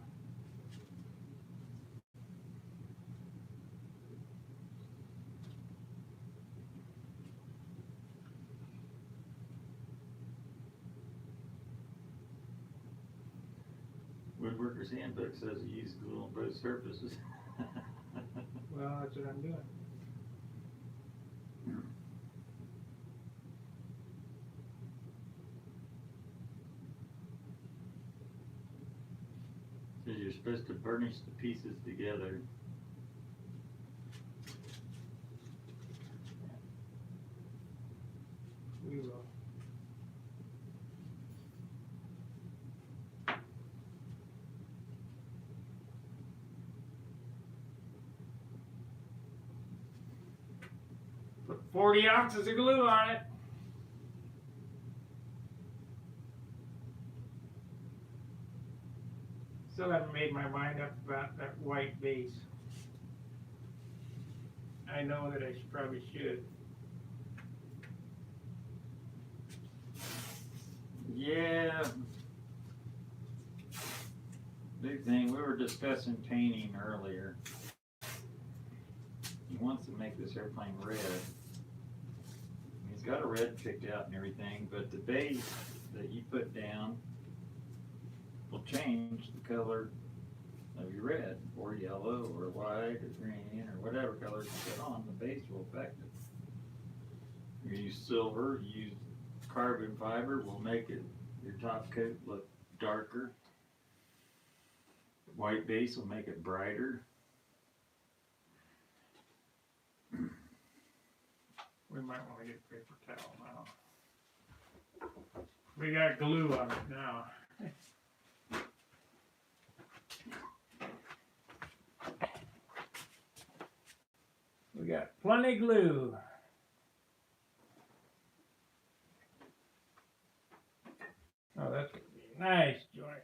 Woodworker's Handbook says you use glue on both surfaces. Well, that's what I'm doing. supposed to burnish the pieces together. We will. Put 40 ounces of glue on it. Still haven't made my mind up about that white base. I know that I probably should. Yeah. Big thing, we were discussing painting earlier. He wants to make this airplane red. He's got a red picked out and everything, but the base that you put down will change the color of your red, or yellow, or white, or green, or whatever color you put on. The base will affect it. You use silver, you use carbon fiber, will make it your top coat look darker. White base will make it brighter. We might want to get a paper towel now. We got glue on it now. We got plenty glue. Oh, that's gonna be a nice joint.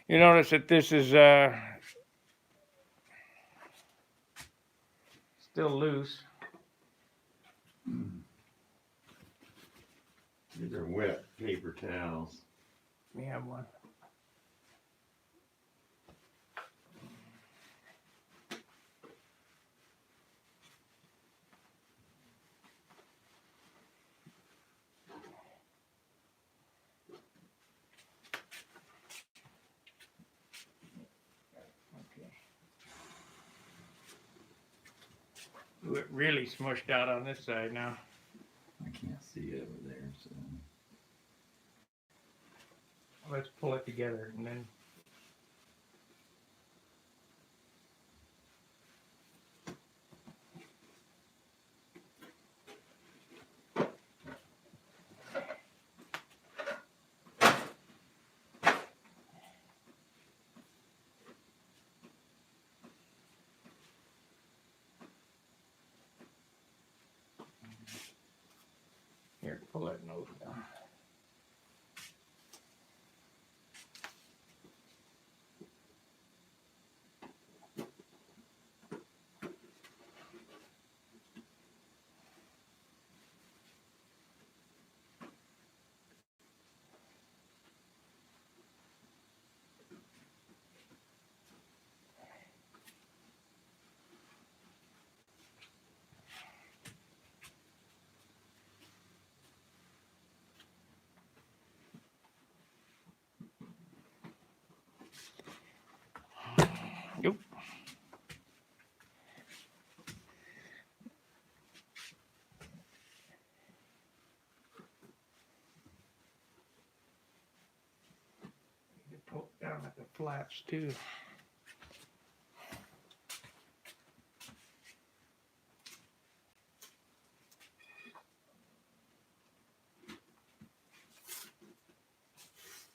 You notice that this is still loose. These are wet paper towels. We have one. Ooh, it really smushed out on this side now. I can't see over there, so. Let's pull it together and then. Here, pull that nose down. Yep. Pull it down at the flaps too.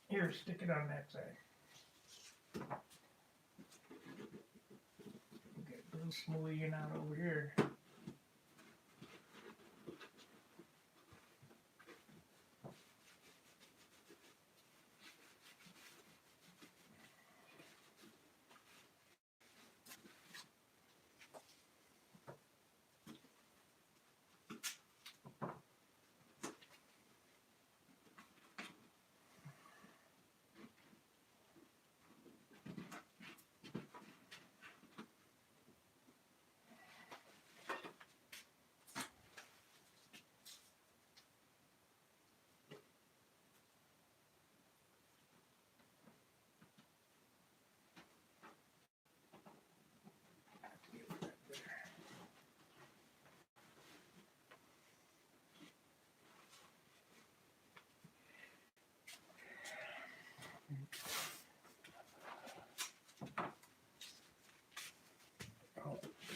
Here, stick it on that side. Get a little smoothing out over here.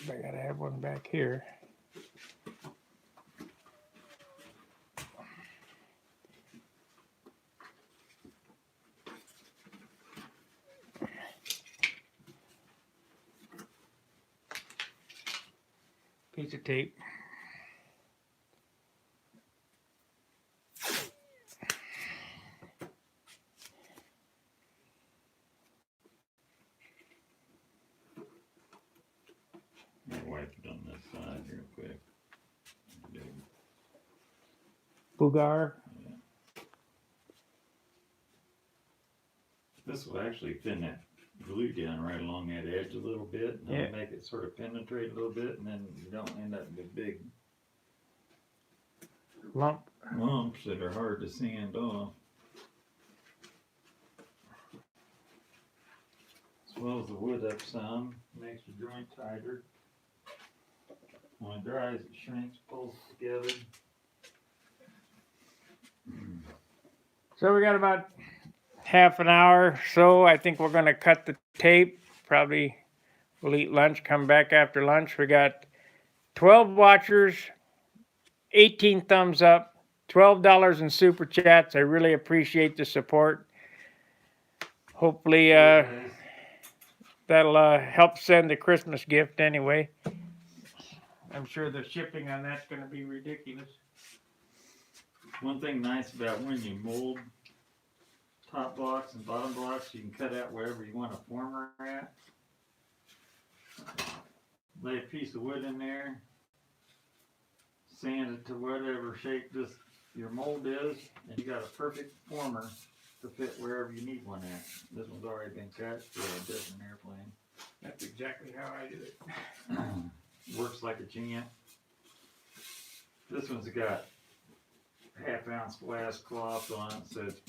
I gotta have one back here. Piece of tape. I'll wipe it on this side real quick. Bougar. This will actually thin that glue down right along that edge a little bit, and Yeah. it'll make it sort of penetrate a little bit, and then you don't end up with big Lump. lumps that are hard to sand off. Swells the wood up some, makes the joint tighter. When it dries, it shrinks, pulls together. So we got about half an hour. So I think we're gonna cut the tape. Probably we'll eat lunch, come back after lunch. We got 12 watchers, 18 thumbs up, $12 in super chats. I really appreciate the support. Hopefully that'll help send the Christmas gift anyway. I'm sure the shipping on that's gonna be ridiculous. One thing nice about when you mold top blocks and bottom blocks, you can cut out wherever you want a former at. Lay a piece of wood in there, sand it to whatever shape your mold is, and you got a perfect former to fit wherever you need one at. This one's already been cut for a different airplane. That's exactly how I do it. Works like a champ. This one's got half-ounce glass cloth on it, so it's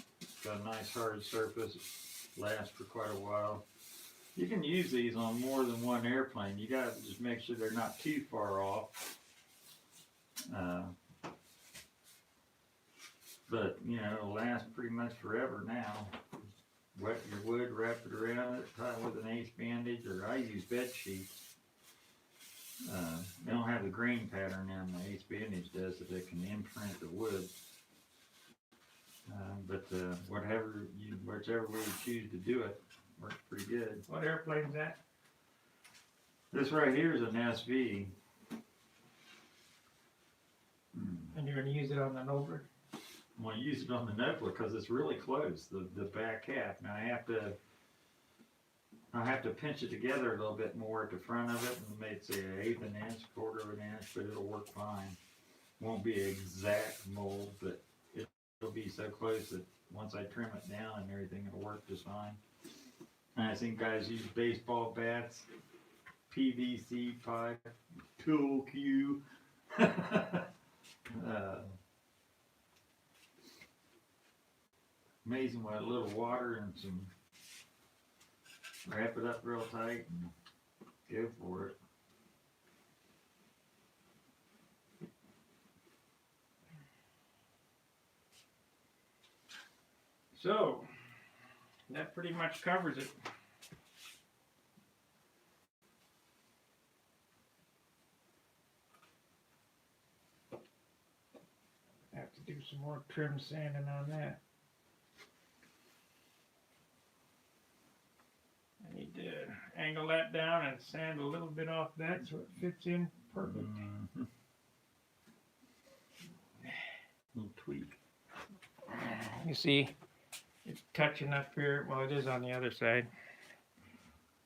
got a nice hard surface. Lasts for quite a while. You can use these on more than one airplane. You gotta just make sure they're not too far off. But you know, it'll last pretty much forever now. Wet your wood, wrap it around it, tie it with an ace bandage, or I use bed sheets. They don't have the grain pattern in the ace bandage does, so they can imprint the wood. But whichever way you choose to do it, works pretty good. What airplane's that? This right here is an SV. And you're gonna use it on the Nobler? I'm going to use it on the Nobler because it's really close, the back half. Now I have to pinch it together a little bit more at the front of it and make say an eighth of an inch, quarter of an inch, but it'll work fine. Won't be an exact mold, but it'll be so close that once I trim it down and everything, it'll work just fine. And I've seen guys use baseball bats, PVC pipe, tool cue. Amazing what a little water and some wrap it up real tight and go for it. So that pretty much covers it. Have to do some more trim sanding on that. I need to angle that down and sand a little bit off that so it fits in perfect. Mm-hmm. Little tweak. You see, it's touching up here. Well, it is on the other side.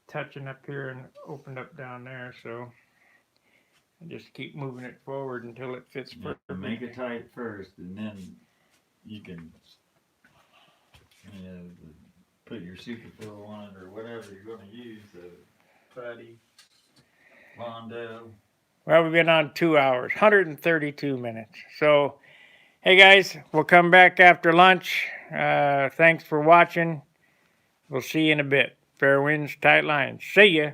Touching up here and opened up down there, so I just keep moving it forward until it fits Yeah, perfect. make it tight first, and then you can, put your super fill on it or whatever you're going to use. Putty, Bondo. Well, we've been on 2 hours, 132 minutes. So, hey guys, we'll come back after lunch. Thanks for watching. We'll see you in a bit. Fair winds, tight lines. See ya.